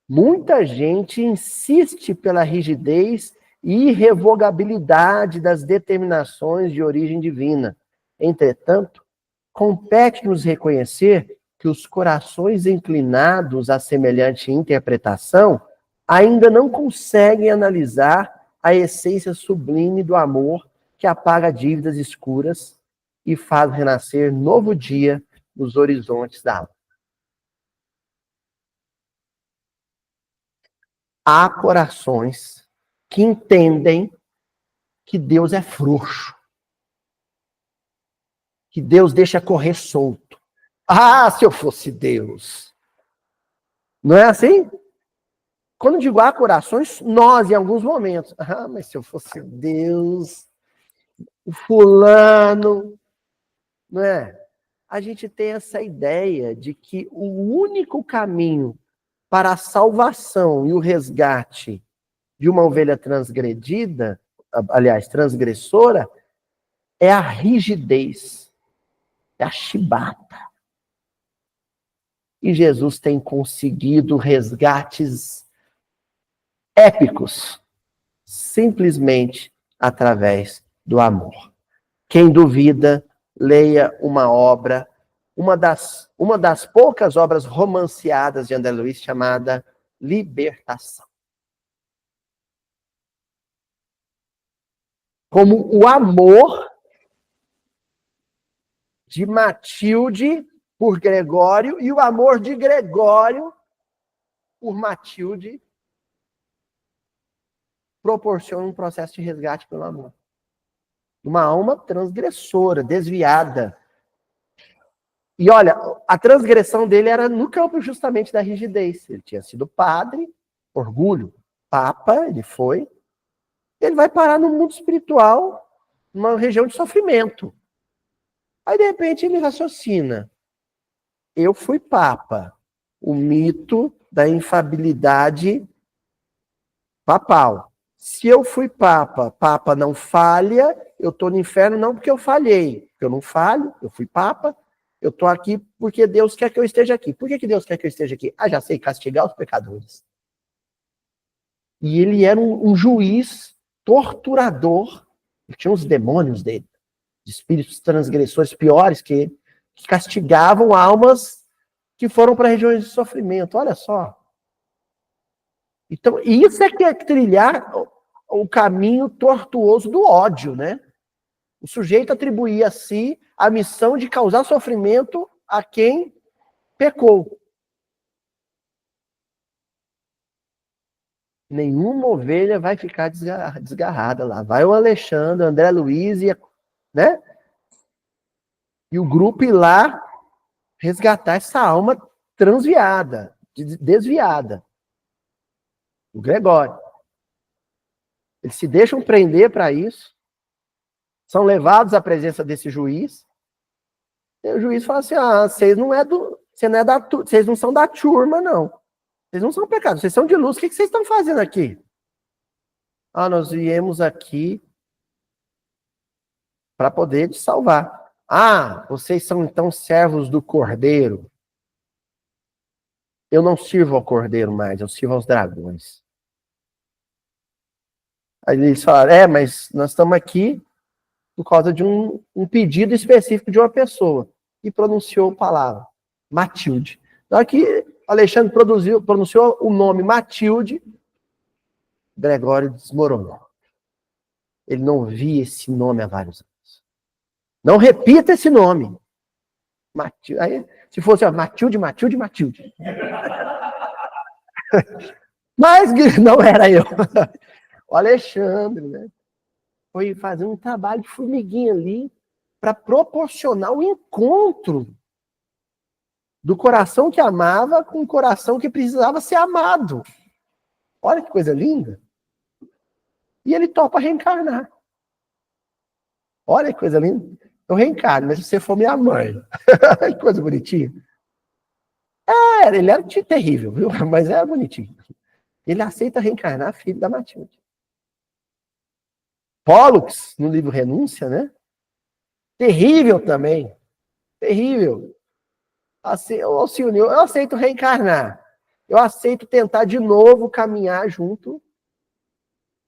Muita gente insiste pela rigidez e irrevogabilidade das determinações de origem divina. Entretanto, compete-nos reconhecer que os corações inclinados a semelhante interpretação ainda não conseguem analisar a essência sublime do amor que apaga dívidas escuras e faz renascer novo dia nos horizontes da alma. Há corações que entendem que Deus é frouxo, que Deus deixa correr solto. Ah, se eu fosse Deus! Não é assim? quando digo há corações, nós, em alguns momentos. Ah, mas se eu fosse Deus, o fulano, não é? A gente tem essa ideia de que o único caminho para a salvação e o resgate de uma ovelha transgredida, aliás, transgressora, é a rigidez, é a chibata. E Jesus tem conseguido resgates épicos, simplesmente através do amor. Quem duvida, leia uma obra, uma das poucas obras romanceadas de André Luiz, chamada Libertação. Como o amor de Matilde por Gregório e o amor de Gregório por Matilde proporciona um processo de resgate pelo amor. Uma alma transgressora, desviada. E olha, a transgressão dele era no campo justamente da rigidez. Ele tinha sido padre, orgulho, papa, ele foi. Ele vai parar no mundo espiritual, numa região de sofrimento. Aí, de repente, ele raciocina. Eu fui papa. O mito da infabilidade papal. Se eu fui papa, papa não falha, eu estou no inferno não porque eu falhei, porque eu não falho, eu fui papa, eu estou aqui porque Deus quer que eu esteja aqui. Por que Deus quer que eu esteja aqui? Ah, já sei, castigar os pecadores. E ele era um juiz torturador, ele tinha uns demônios dele, de espíritos transgressores piores que castigavam almas que foram para regiões de sofrimento. Olha só. Então, isso é que é trilhar o caminho tortuoso do ódio, né? O sujeito atribuía a si a missão de causar sofrimento a quem pecou. Nenhuma ovelha vai ficar desgarrada lá. Vai o Alexandre, André Luiz, né? E o grupo ir lá resgatar essa alma transviada, desviada. O Gregório. Eles se deixam prender para isso, são levados à presença desse juiz, e o juiz fala assim, vocês vocês não são da turma, não. Vocês não são pecados, vocês são de luz, o que vocês estão fazendo aqui? Nós viemos aqui para poder te salvar. Vocês são então servos do Cordeiro. Eu não sirvo ao Cordeiro mais, eu sirvo aos dragões. Aí eles falaram, mas nós estamos aqui por causa de um pedido específico de uma pessoa. E pronunciou a palavra, Matilde. Na hora que Alexandre pronunciou o nome Matilde, Gregório desmoronou. Ele não via esse nome há vários anos. Não repita esse nome. Matilde. Aí, se fosse Matilde. Mas não era eu. O Alexandre, né? Foi fazer um trabalho de formiguinha ali para proporcionar o encontro do coração que amava com o coração que precisava ser amado. Olha que coisa linda. E ele topa reencarnar. Olha que coisa linda. Eu reencarno, mas se você for minha mãe. Que coisa bonitinha. Ele era terrível, viu? Mas era bonitinho. Ele aceita reencarnar filho da Matilde. Pollux, no livro Renúncia, né? Terrível também. Terrível. Alcione, eu aceito reencarnar. Eu aceito tentar de novo caminhar junto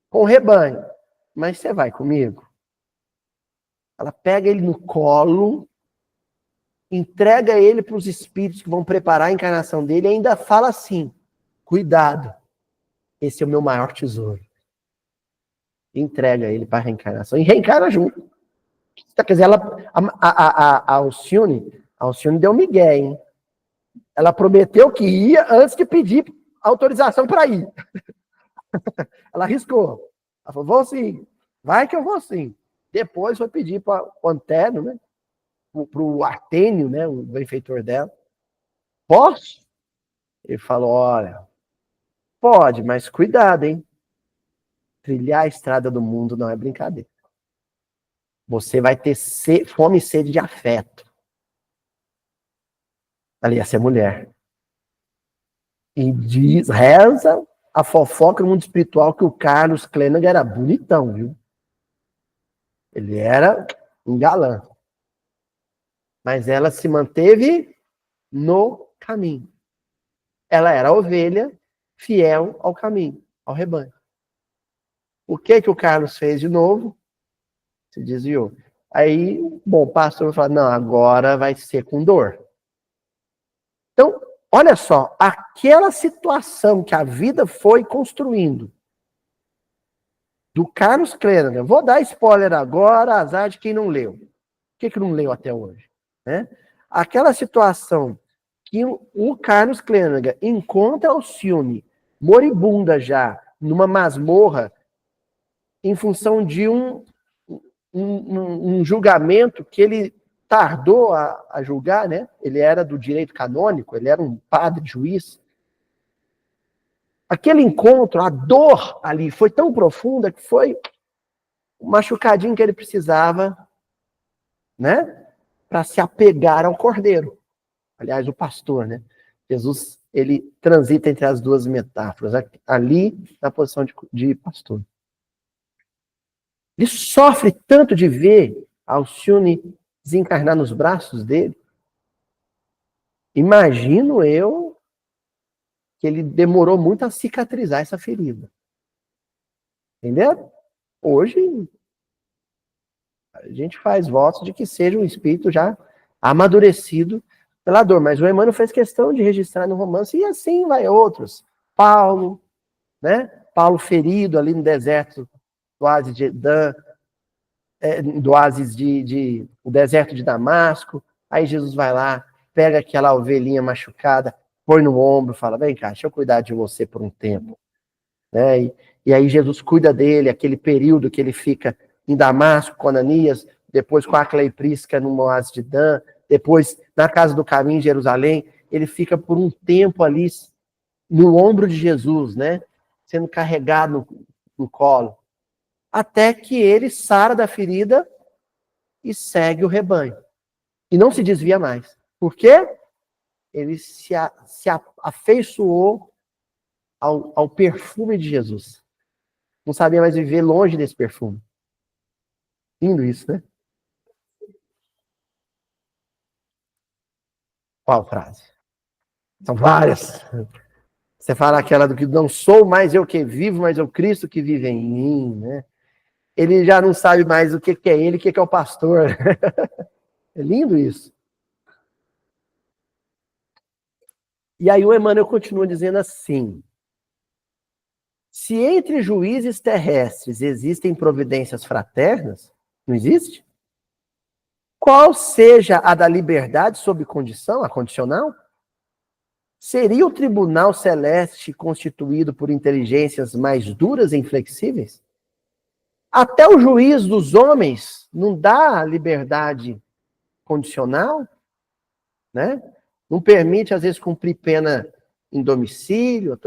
com o rebanho. Mas você vai comigo? Ela pega ele no colo, entrega ele para os espíritos que vão preparar a encarnação dele e ainda fala assim, cuidado, esse é o meu maior tesouro. Entrega ele para a reencarnação e reencarna junto. Quer dizer, a Alcione deu migué, hein? Ela prometeu que ia antes de pedir autorização para ir. Ela arriscou. Ela falou, vou sim. Vai que eu vou sim. Depois foi pedir para o Antônio, né? Para o Artênio, né? O benfeitor dela. Posso? Ele falou, olha, Pode, mas cuidado, hein? Trilhar a estrada do mundo não é brincadeira. Você vai ter fome e sede de afeto. Aliás, é mulher. E reza a fofoca no mundo espiritual que o Carlos Klenag era bonitão, viu? Ele era um galã. Mas ela se manteve no caminho. Ela era a ovelha fiel ao caminho, ao rebanho. O que o Carlos fez de novo? Se desviou. Aí, bom, o pastor vai falar, não, agora vai ser com dor. Então, olha só, aquela situação que a vida foi construindo, do Carlos Klenag, vou dar spoiler agora, azar de quem não leu. Por que não leu até hoje? Né? Aquela situação que o Carlos Klenag encontra Alcione moribunda já, numa masmorra, em função de um julgamento que ele tardou a julgar, né? Ele era do direito canônico, ele era um padre juiz. Aquele encontro, a dor ali foi tão profunda que foi o machucadinho que ele precisava, né? Para se apegar ao cordeiro. Aliás, o pastor, né? Jesus, ele transita entre as duas metáforas, ali na posição de pastor. Ele sofre tanto de ver Alcione desencarnar nos braços dele. Imagino eu que ele demorou muito a cicatrizar essa ferida. Entendeu? Hoje, a gente faz votos de que seja um espírito já amadurecido pela dor. Mas o Emmanuel fez questão de registrar no romance, e assim vai outros. Paulo, né? Paulo ferido ali no deserto do oásis de Dan, do oásis o deserto de Damasco. Aí Jesus vai lá, pega aquela ovelhinha machucada, põe no ombro, fala, vem cá, deixa eu cuidar de você por um tempo. Né? E aí Jesus cuida dele, aquele período que ele fica em Damasco com Ananias, depois com Aquila e Prisca no oásis de Dan, depois na casa do caminho em Jerusalém, ele fica por um tempo ali no ombro de Jesus, né? Sendo carregado no colo, até que ele sara da ferida e segue o rebanho. E não se desvia mais. Por quê? Ele se afeiçoou ao perfume de Jesus. Não sabia mais viver longe desse perfume. Lindo isso, né? Qual frase? São várias. Você fala aquela do que não sou mais eu que vivo, mas é o Cristo que vive em mim, né? Ele já não sabe mais o que é ele, o que é o pastor. É lindo isso. E aí o Emmanuel continua dizendo assim: se entre juízes terrestres existem providências fraternas, não existe? Qual seja a da liberdade sob condição, a condicional? Seria o tribunal celeste constituído por inteligências mais duras e inflexíveis? Até o juiz dos homens não dá liberdade condicional, né? Não permite, às vezes, cumprir pena em domicílio,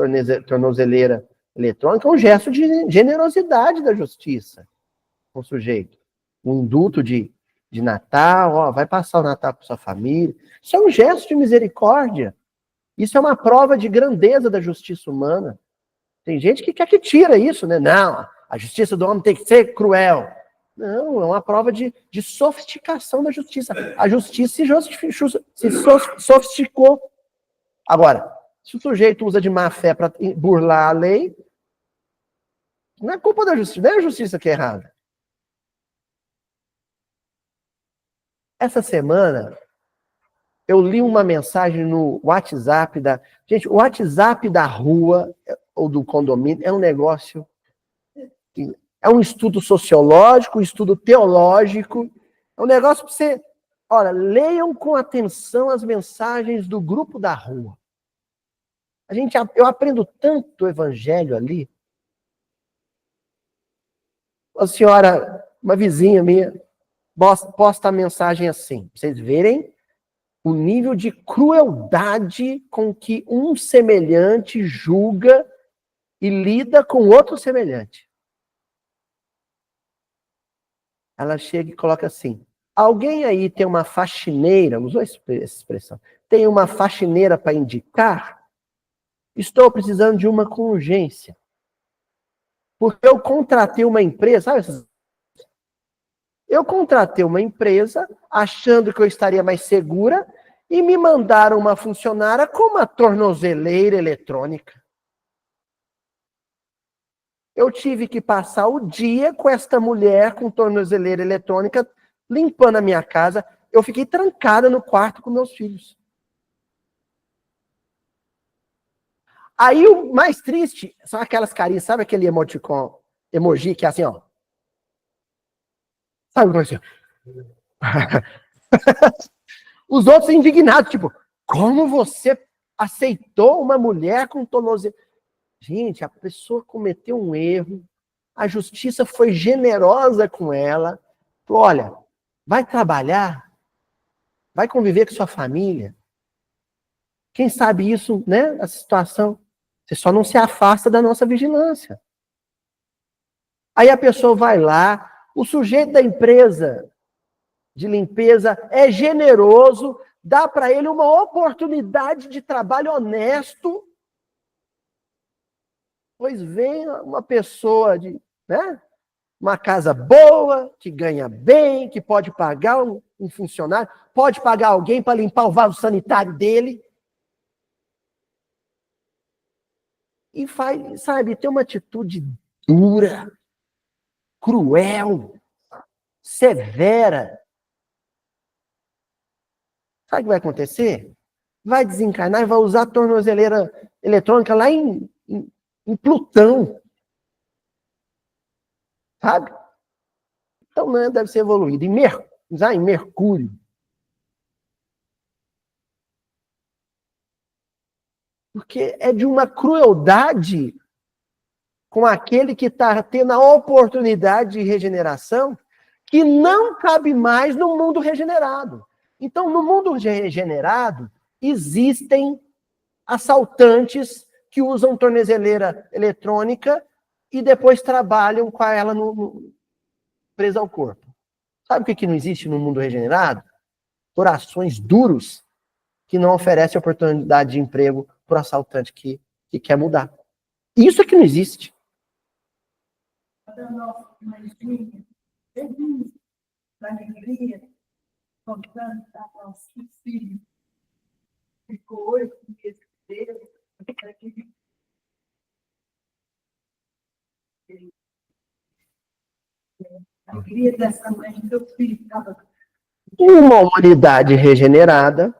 tornozeleira eletrônica, é um gesto de generosidade da justiça com o sujeito. Um indulto de Natal, ó, vai passar o Natal com sua família. Isso é um gesto de misericórdia. Isso é uma prova de grandeza da justiça humana. Tem gente que quer que tira isso, né? Não, a justiça do homem tem que ser cruel. Não, é uma prova de sofisticação da justiça. A justiça se sofisticou. Agora, se o sujeito usa de má fé para burlar a lei, não é culpa da justiça, não é a justiça que é errada. Essa semana, eu li uma mensagem no WhatsApp da... Gente, o WhatsApp da rua ou do condomínio é um negócio... É um estudo sociológico, um estudo teológico. É um negócio para você... Olha, leiam com atenção as mensagens do grupo da rua. Eu aprendo tanto o evangelho ali. A senhora, uma vizinha minha, posta a mensagem assim, pra vocês verem o nível de crueldade com que um semelhante julga e lida com outro semelhante. Ela chega e coloca assim: alguém aí tem uma faxineira, usou essa expressão, tem uma faxineira para indicar? Estou precisando de uma com urgência. Porque eu contratei uma empresa, sabe essas? Eu contratei uma empresa achando que eu estaria mais segura e me mandaram uma funcionária com uma tornozeleira eletrônica. Eu tive que passar o dia com esta mulher com tornozeleira eletrônica limpando a minha casa. Eu fiquei trancada no quarto com meus filhos. Aí o mais triste são aquelas carinhas, sabe aquele emoticon, emoji que é assim, ó. Sabe como é assim? Os outros indignados, tipo, como você aceitou uma mulher com tornozeleira? Gente, a pessoa cometeu um erro, a justiça foi generosa com ela, falou, olha, vai trabalhar, vai conviver com sua família. Quem sabe isso, né, a situação, você só não se afasta da nossa vigilância. Aí a pessoa vai lá, o sujeito da empresa de limpeza é generoso, dá para ele uma oportunidade de trabalho honesto, pois vem uma pessoa de, né, uma casa boa, que ganha bem, que pode pagar um funcionário, pode pagar alguém para limpar o vaso sanitário dele. E faz, sabe, tem uma atitude dura, cruel, severa. Sabe o que vai acontecer? Vai desencarnar e vai usar a tornozeleira eletrônica lá em Plutão. Sabe? Então, né, deve ser evoluído. Usar em Mercúrio. Porque é de uma crueldade com aquele que está tendo a oportunidade de regeneração que não cabe mais no mundo regenerado. Então, no mundo regenerado, existem assaltantes que usam tornozeleira eletrônica e depois trabalham com ela presa ao corpo. Sabe o que não existe no mundo regenerado? Corações duros que não oferecem oportunidade de emprego para o assaltante que quer mudar. Isso é que não existe. Da alegria, contando para nossos filhos. Ficou 8 meses dele, a alegria dessa mãe, meu filho estava. Uma humanidade regenerada,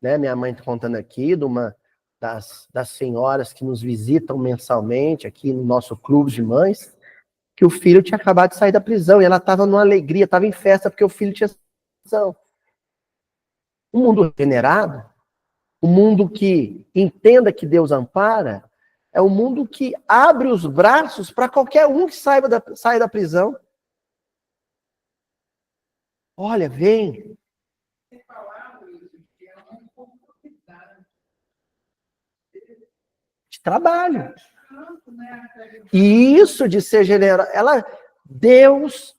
né? Minha mãe está contando aqui, de uma das senhoras que nos visitam mensalmente aqui no nosso clube de mães, que o filho tinha acabado de sair da prisão e ela estava numa alegria, estava em festa porque o filho tinha prisão. O mundo regenerado, o mundo que entenda que Deus ampara, é o mundo que abre os braços para qualquer um que saia da prisão. Olha, vem. De trabalho. E isso de ser generosa, Deus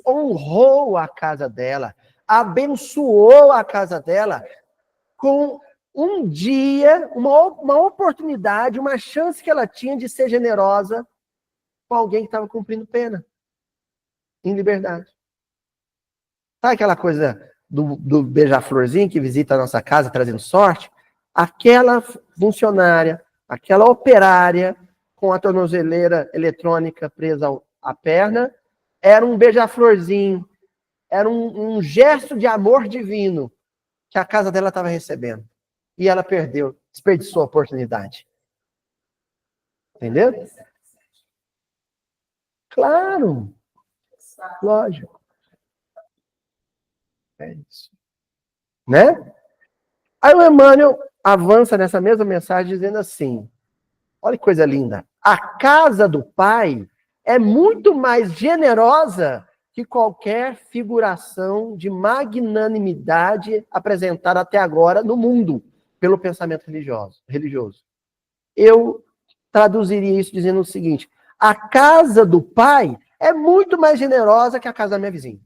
honrou a casa dela, abençoou a casa dela com um dia, uma oportunidade, uma chance que ela tinha de ser generosa com alguém que estava cumprindo pena, em liberdade. Sabe aquela coisa do beija-florzinho que visita a nossa casa trazendo sorte? Aquela funcionária, aquela operária com a tornozeleira eletrônica presa à perna, era um beija-florzinho, era um gesto de amor divino que a casa dela estava recebendo. E ela perdeu, desperdiçou a oportunidade. Entendeu? Claro. Lógico. É isso. Né? Aí o Emmanuel avança nessa mesma mensagem dizendo assim, olha que coisa linda, a casa do Pai é muito mais generosa que qualquer figuração de magnanimidade apresentada até agora no mundo pelo pensamento religioso. Eu traduziria isso dizendo o seguinte: a casa do pai é muito mais generosa que a casa da minha vizinha.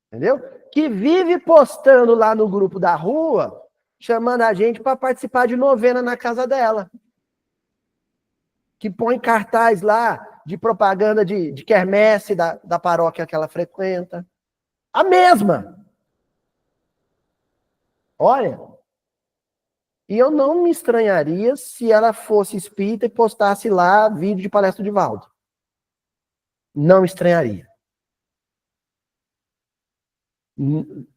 Entendeu? Que vive postando lá no grupo da rua, chamando a gente para participar de novena na casa dela. Que põe cartaz lá de propaganda de quermesse da paróquia que ela frequenta. A mesma. Olha, e eu não me estranharia se ela fosse espírita e postasse lá vídeo de palestra de Valdo. Não me estranharia.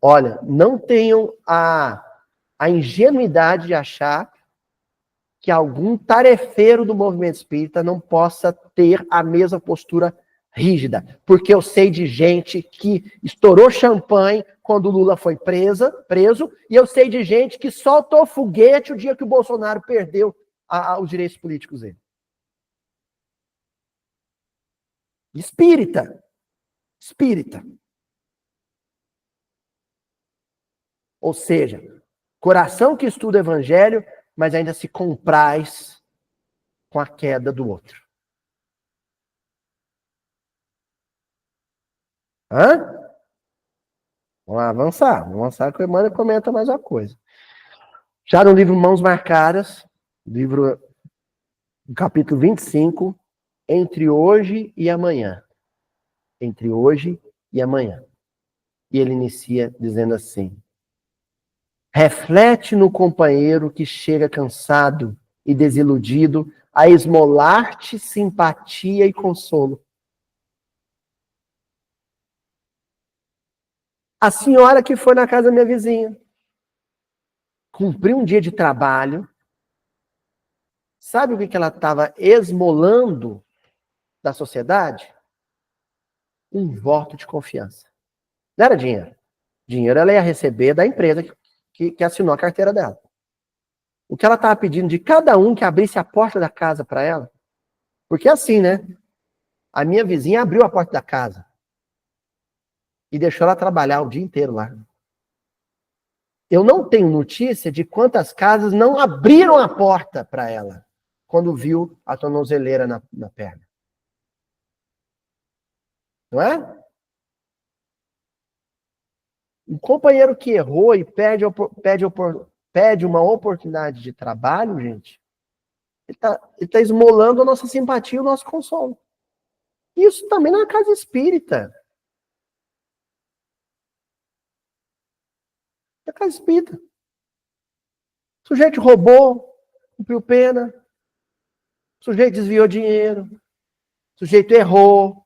Olha, não tenham a ingenuidade de achar que algum tarefeiro do movimento espírita não possa ter a mesma postura rígida. Porque eu sei de gente que estourou champanhe quando o Lula foi preso, e eu sei de gente que soltou foguete o dia que o Bolsonaro perdeu os direitos políticos dele. Espírita. Espírita. Ou seja, coração que estuda o evangelho, mas ainda se compraz com a queda do outro. Hã? Vamos avançar que o Emmanuel comenta mais uma coisa. Já no livro Mãos Marcadas, livro capítulo 25, entre hoje e amanhã. Entre hoje e amanhã. E ele inicia dizendo assim: reflete no companheiro que chega cansado e desiludido a esmolar-te simpatia e consolo. A senhora que foi na casa da minha vizinha, cumpriu um dia de trabalho, sabe o que ela estava esmolando da sociedade? Um voto de confiança. Não era dinheiro. Dinheiro ela ia receber da empresa que assinou a carteira dela. O que ela estava pedindo de cada um que abrisse a porta da casa para ela, porque é assim, né? A minha vizinha abriu a porta da casa e deixou ela trabalhar o dia inteiro lá. Eu não tenho notícia de quantas casas não abriram a porta para ela quando viu a tornozeleira na perna. Não é? Um companheiro que errou e pede uma oportunidade de trabalho, gente, ele tá esmolando a nossa simpatia e o nosso consolo. Isso também na casa espírita. Na casa espírita. O sujeito roubou, cumpriu pena. O sujeito desviou dinheiro. O sujeito errou.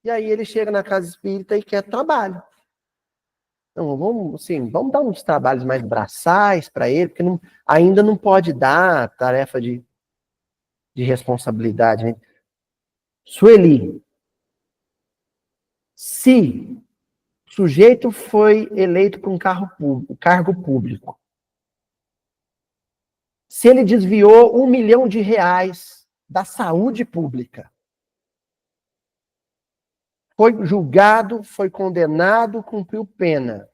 E aí ele chega na casa espírita e quer trabalho. Então, vamos dar uns trabalhos mais braçais para ele, porque ainda não pode dar tarefa de responsabilidade. Né? Sueli, se o sujeito foi eleito para um cargo público, se ele desviou R$1 milhão da saúde pública, foi julgado, foi condenado, cumpriu pena.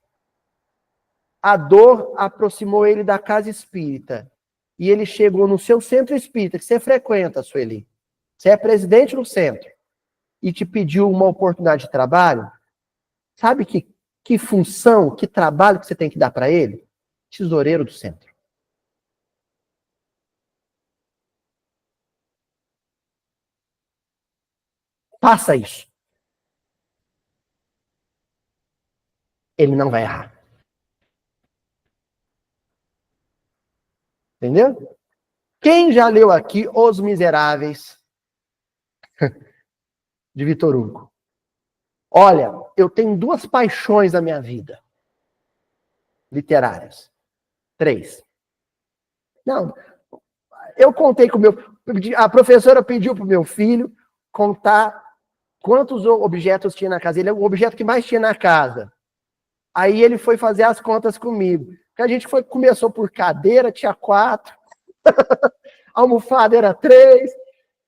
A dor aproximou ele da casa espírita. E ele chegou no seu centro espírita, que você frequenta, Sueli. Você é presidente do centro. E te pediu uma oportunidade de trabalho. Sabe que função, que trabalho que você tem que dar para ele? Tesoureiro do centro. Faça isso. Ele não vai errar. Entendeu? Quem já leu aqui Os Miseráveis, de Vitor Hugo? Olha, eu tenho 2 paixões na minha vida. Literárias. 3. Não, eu contei com o meu... A professora pediu para o meu filho contar quantos objetos tinha na casa. Ele é o objeto que mais tinha na casa. Aí ele foi fazer as contas comigo. Porque a gente começou por cadeira, tinha 4. Almofada era 3.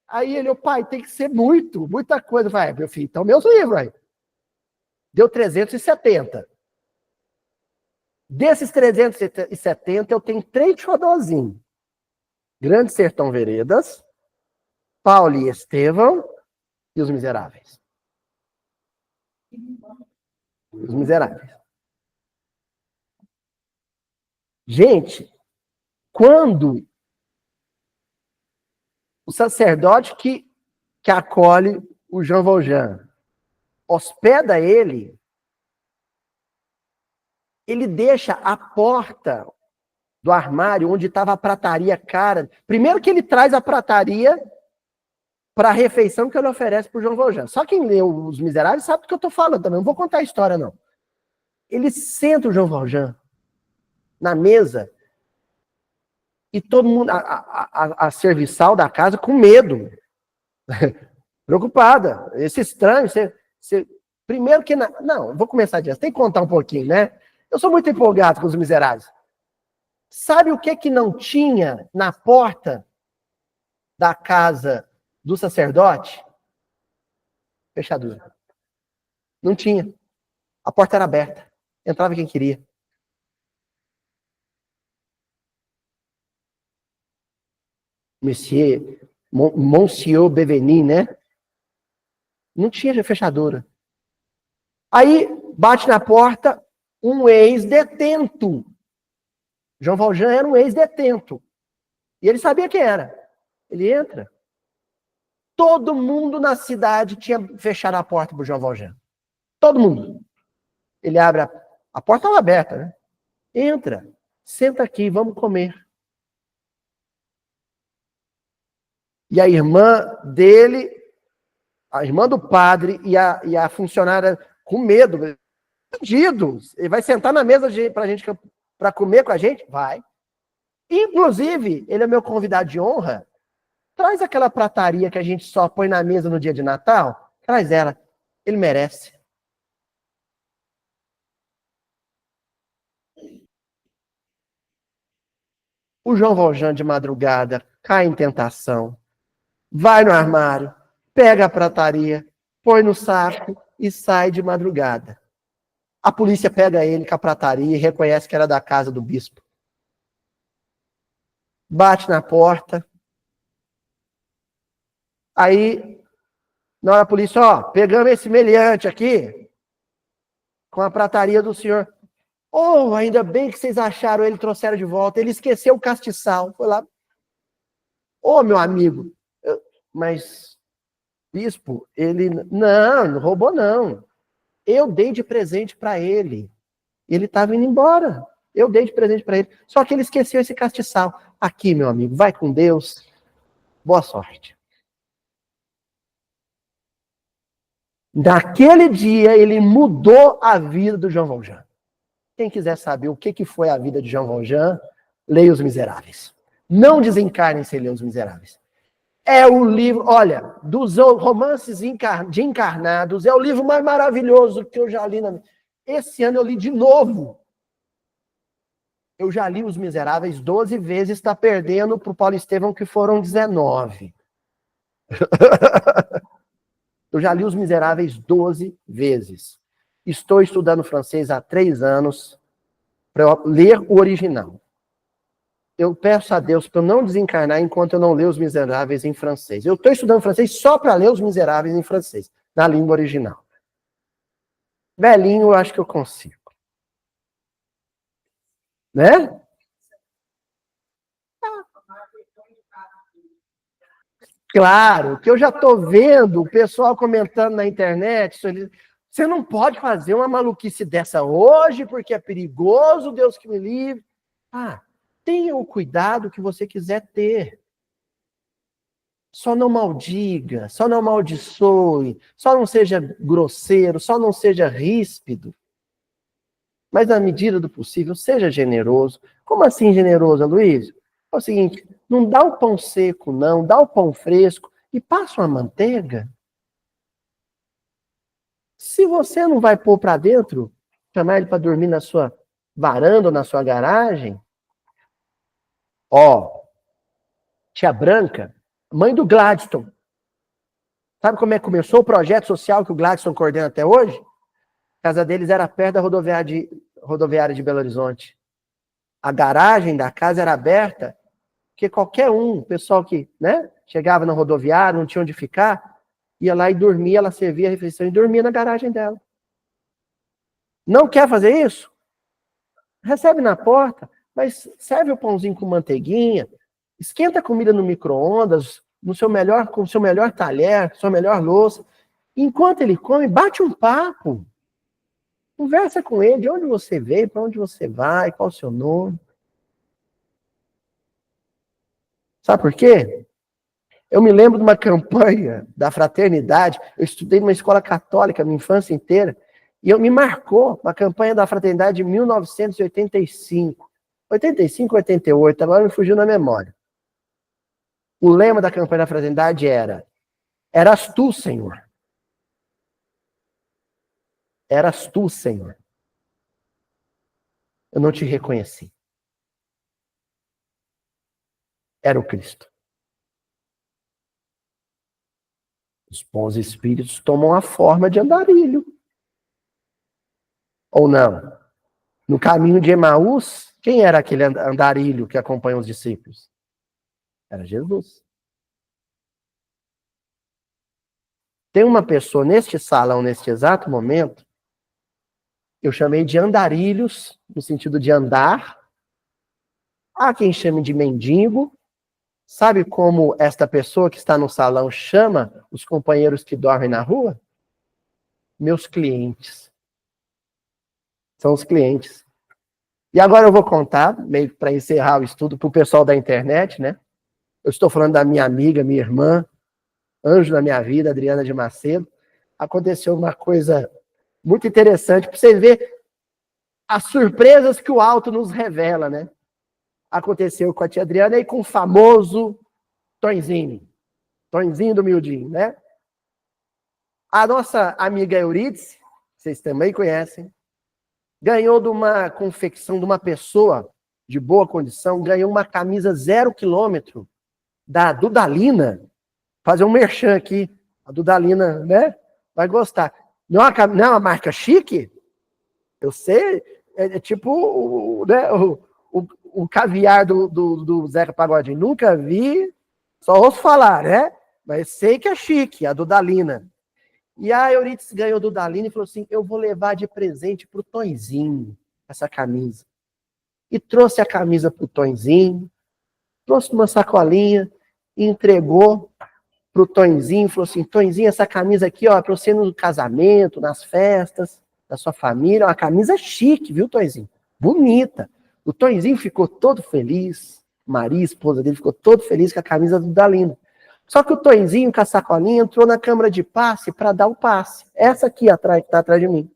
Aí ele, pai, tem que ser muita coisa. Vai, meu filho, então meus livros aí. Deu 370. Desses 370, eu tenho 3 xodozinhos. Grande Sertão Veredas, Paulo e Estevão e Os Miseráveis. Os Miseráveis. Gente, quando o sacerdote que acolhe o Jean Valjean hospeda ele deixa a porta do armário onde estava a prataria cara. Primeiro que ele traz a prataria para a refeição que ele oferece para o Jean Valjean. Só quem leu Os Miseráveis sabe do que eu estou falando também. Não vou contar a história, não. Ele senta o Jean Valjean na mesa e todo mundo, a serviçal da casa com medo. Preocupada. Esse estranho, primeiro que... Não, vou começar disso. Tem que contar um pouquinho, né? Eu sou muito empolgado com Os Miseráveis. Sabe o que não tinha na porta da casa do sacerdote? Fechadura. Não tinha. A porta era aberta. Entrava quem queria. Monsieur Beveny, né? Não tinha fechadura. Aí, bate na porta um ex-detento. Jean Valjean era um ex-detento. E ele sabia quem era. Ele entra. Todo mundo na cidade tinha fechado a porta para o Jean Valjean. Todo mundo. Ele abre a porta estava aberta, né? Entra. Senta aqui, vamos comer. E a irmã dele, a irmã do padre e a funcionária com medo, bandidos. Ele vai sentar na mesa para comer com a gente? Vai. Inclusive, ele é meu convidado de honra. Traz aquela prataria que a gente só põe na mesa no dia de Natal. Traz ela. Ele merece. O Jean Valjean, de madrugada, cai em tentação. Vai no armário, pega a prataria, põe no saco e sai de madrugada. A polícia pega ele com a prataria e reconhece que era da casa do bispo. Bate na porta. Aí, na hora a polícia, pegamos esse meliante aqui com a prataria do senhor. Oh, ainda bem que vocês acharam ele, trouxeram de volta. Ele esqueceu o castiçal. Foi lá. Meu amigo. Mas, bispo, ele... Não roubou, não. Eu dei de presente para ele. Ele estava indo embora. Eu dei de presente para ele. Só que ele esqueceu esse castiçal. Aqui, meu amigo, vai com Deus. Boa sorte. Naquele dia, ele mudou a vida do Jean Valjean. Quem quiser saber o que foi a vida de Jean Valjean, leia Os Miseráveis. Não desencarnem sem ler Os Miseráveis. É o livro, olha, dos romances de encarnados, é o livro mais maravilhoso que eu já li. Esse ano eu li de novo. Eu já li Os Miseráveis 12 vezes, está perdendo para o Paulo Estevão, que foram 19. Eu já li Os Miseráveis 12 vezes. Estou estudando francês há 3 anos para ler o original. Eu peço a Deus para eu não desencarnar enquanto eu não ler Os Miseráveis em francês. Eu estou estudando francês só para ler Os Miseráveis em francês, na língua original. Velhinho, eu acho que eu consigo. Né? Claro, que eu já estou vendo o pessoal comentando na internet. Você não pode fazer uma maluquice dessa hoje, porque é perigoso, Deus que me livre. Tenha o cuidado que você quiser ter. Só não maldiga, só não amaldiçoe, só não seja grosseiro, só não seja ríspido. Mas na medida do possível, seja generoso. Como assim generoso, Luiz? É o seguinte, não dá o pão seco, não, dá o pão fresco e passa uma manteiga. Se você não vai pôr para dentro, chamar ele para dormir na sua varanda ou na sua garagem, tia Branca, mãe do Gladstone. Sabe como é que começou o projeto social que o Gladstone coordena até hoje? A casa deles era perto da rodoviária de Belo Horizonte. A garagem da casa era aberta, porque qualquer pessoal que, né, chegava na rodoviária, não tinha onde ficar, ia lá e dormia, ela servia a refeição e dormia na garagem dela. Não quer fazer isso? Recebe na porta, mas serve o pãozinho com manteiguinha, esquenta a comida no micro-ondas, com o seu melhor talher, sua melhor louça. Enquanto ele come, bate um papo. Conversa com ele, de onde você veio, para onde você vai, qual o seu nome. Sabe por quê? Eu me lembro de uma campanha da fraternidade, eu estudei numa escola católica minha infância inteira, e me marcou uma campanha da fraternidade de 1985. 85, 88, agora me fugiu na memória. O lema da campanha da fraternidade era: eras tu, Senhor. Eras tu, Senhor. Eu não te reconheci. Era o Cristo. Os bons espíritos tomam a forma de andarilho. Ou não? No caminho de Emaús, quem era aquele andarilho que acompanha os discípulos? Era Jesus. Tem uma pessoa neste salão, neste exato momento, eu chamei de andarilhos, no sentido de andar. Há quem chame de mendigo. Sabe como esta pessoa que está no salão chama os companheiros que dormem na rua? Meus clientes. São os clientes. E agora eu vou contar, meio para encerrar o estudo, para o pessoal da internet, né? Eu estou falando da minha amiga, minha irmã, anjo da minha vida, Adriana de Macedo. Aconteceu uma coisa muito interessante, para vocês verem as surpresas que o alto nos revela, né? Aconteceu com a tia Adriana e com o famoso Tonzinho. Tonzinho do Mildinho, né? A nossa amiga Eurídice, vocês também conhecem, ganhou de uma confecção de uma pessoa de boa condição, ganhou uma camisa 0 km da Dudalina. Fazer um merchan aqui. A Dudalina, né? Vai gostar. Não é uma marca chique? Eu sei. É tipo né, o caviar do Zeca Pagodinho. Nunca vi, só ouço falar, né? Mas sei que é chique, a Dudalina. E a Eurídice ganhou do Dudalina e falou assim: eu vou levar de presente pro Tonzinho essa camisa. E trouxe a camisa pro Tonzinho, trouxe uma sacolinha e entregou pro Tonzinho, falou assim: Tonzinho, essa camisa aqui, ó, para você no casamento, nas festas da sua família, uma camisa chique, viu, Tonzinho? Bonita. O Tonzinho ficou todo feliz, Maria, esposa dele, ficou todo feliz com a camisa do Dudalina. Só que o Tonzinho, com a sacolinha, entrou na câmara de passe para dar o passe. Essa aqui atrás, que está atrás de mim.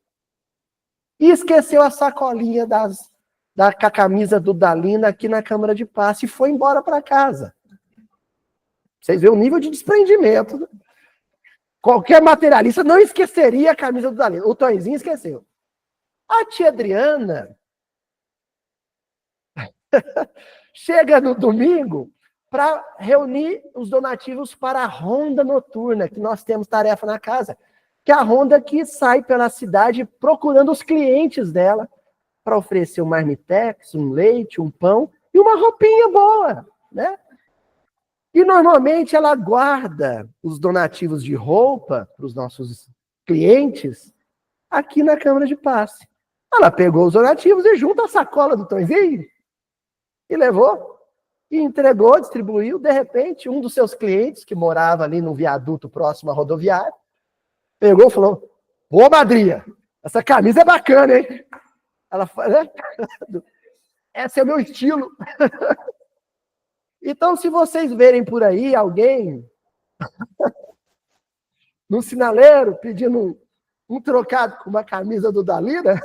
E esqueceu a sacolinha com a camisa do Dudalina aqui na câmara de passe e foi embora para casa. Vocês veem o nível de desprendimento. Né? Qualquer materialista não esqueceria a camisa do Dudalina. O Tonzinho esqueceu. A tia Adriana chega no domingo para reunir os donativos para a ronda noturna, que nós temos tarefa na casa, que é a ronda que sai pela cidade procurando os clientes dela para oferecer um marmitex, um leite, um pão e uma roupinha boa, né? E normalmente ela guarda os donativos de roupa para os nossos clientes aqui na câmara de passe. Ela pegou os donativos e junta a sacola do Tonzinho e levou. E entregou, distribuiu. De repente, um dos seus clientes, que morava ali no viaduto próximo à rodoviária, pegou e falou: ô, Madrinha, essa camisa é bacana, hein? Ela falou, né? Esse é o meu estilo. Então, se vocês verem por aí alguém no sinaleiro pedindo um trocado com uma camisa do Dudalina,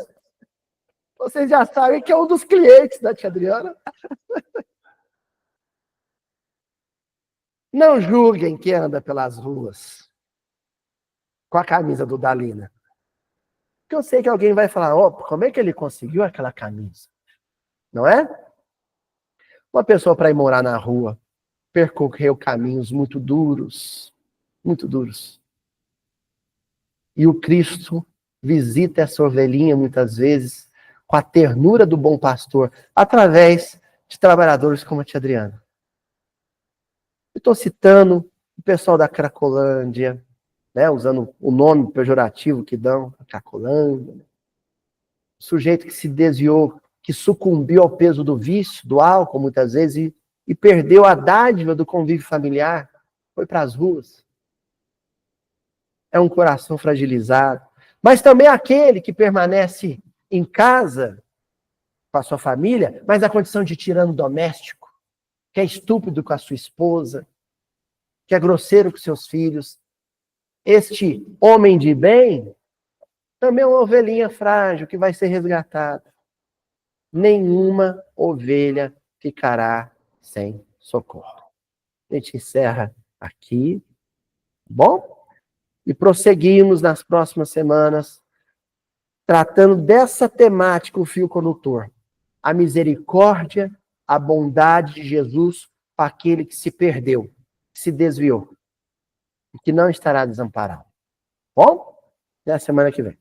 vocês já sabem que é um dos clientes da tia Adriana. Não julguem quem anda pelas ruas com a camisa do Dudalina. Porque eu sei que alguém vai falar: ó, como é que ele conseguiu aquela camisa? Não é? Uma pessoa para ir morar na rua percorreu caminhos muito duros, muito duros. E o Cristo visita essa ovelhinha muitas vezes com a ternura do bom pastor, através de trabalhadores como a tia Adriana. Eu estou citando o pessoal da Cracolândia, né, usando o nome pejorativo que dão, a Cracolândia. O sujeito que se desviou, que sucumbiu ao peso do vício, do álcool, muitas vezes, e perdeu a dádiva do convívio familiar, foi para as ruas. É um coração fragilizado. Mas também aquele que permanece em casa, com a sua família, mas na condição de tirano doméstico, que é estúpido com a sua esposa, que é grosseiro com seus filhos. Este homem de bem também é uma ovelhinha frágil que vai ser resgatada. Nenhuma ovelha ficará sem socorro. A gente encerra aqui, bom? E prosseguimos nas próximas semanas, tratando dessa temática, o fio condutor. A misericórdia, a bondade de Jesus para aquele que se perdeu, que se desviou, e que não estará desamparado. Bom? Até a semana que vem.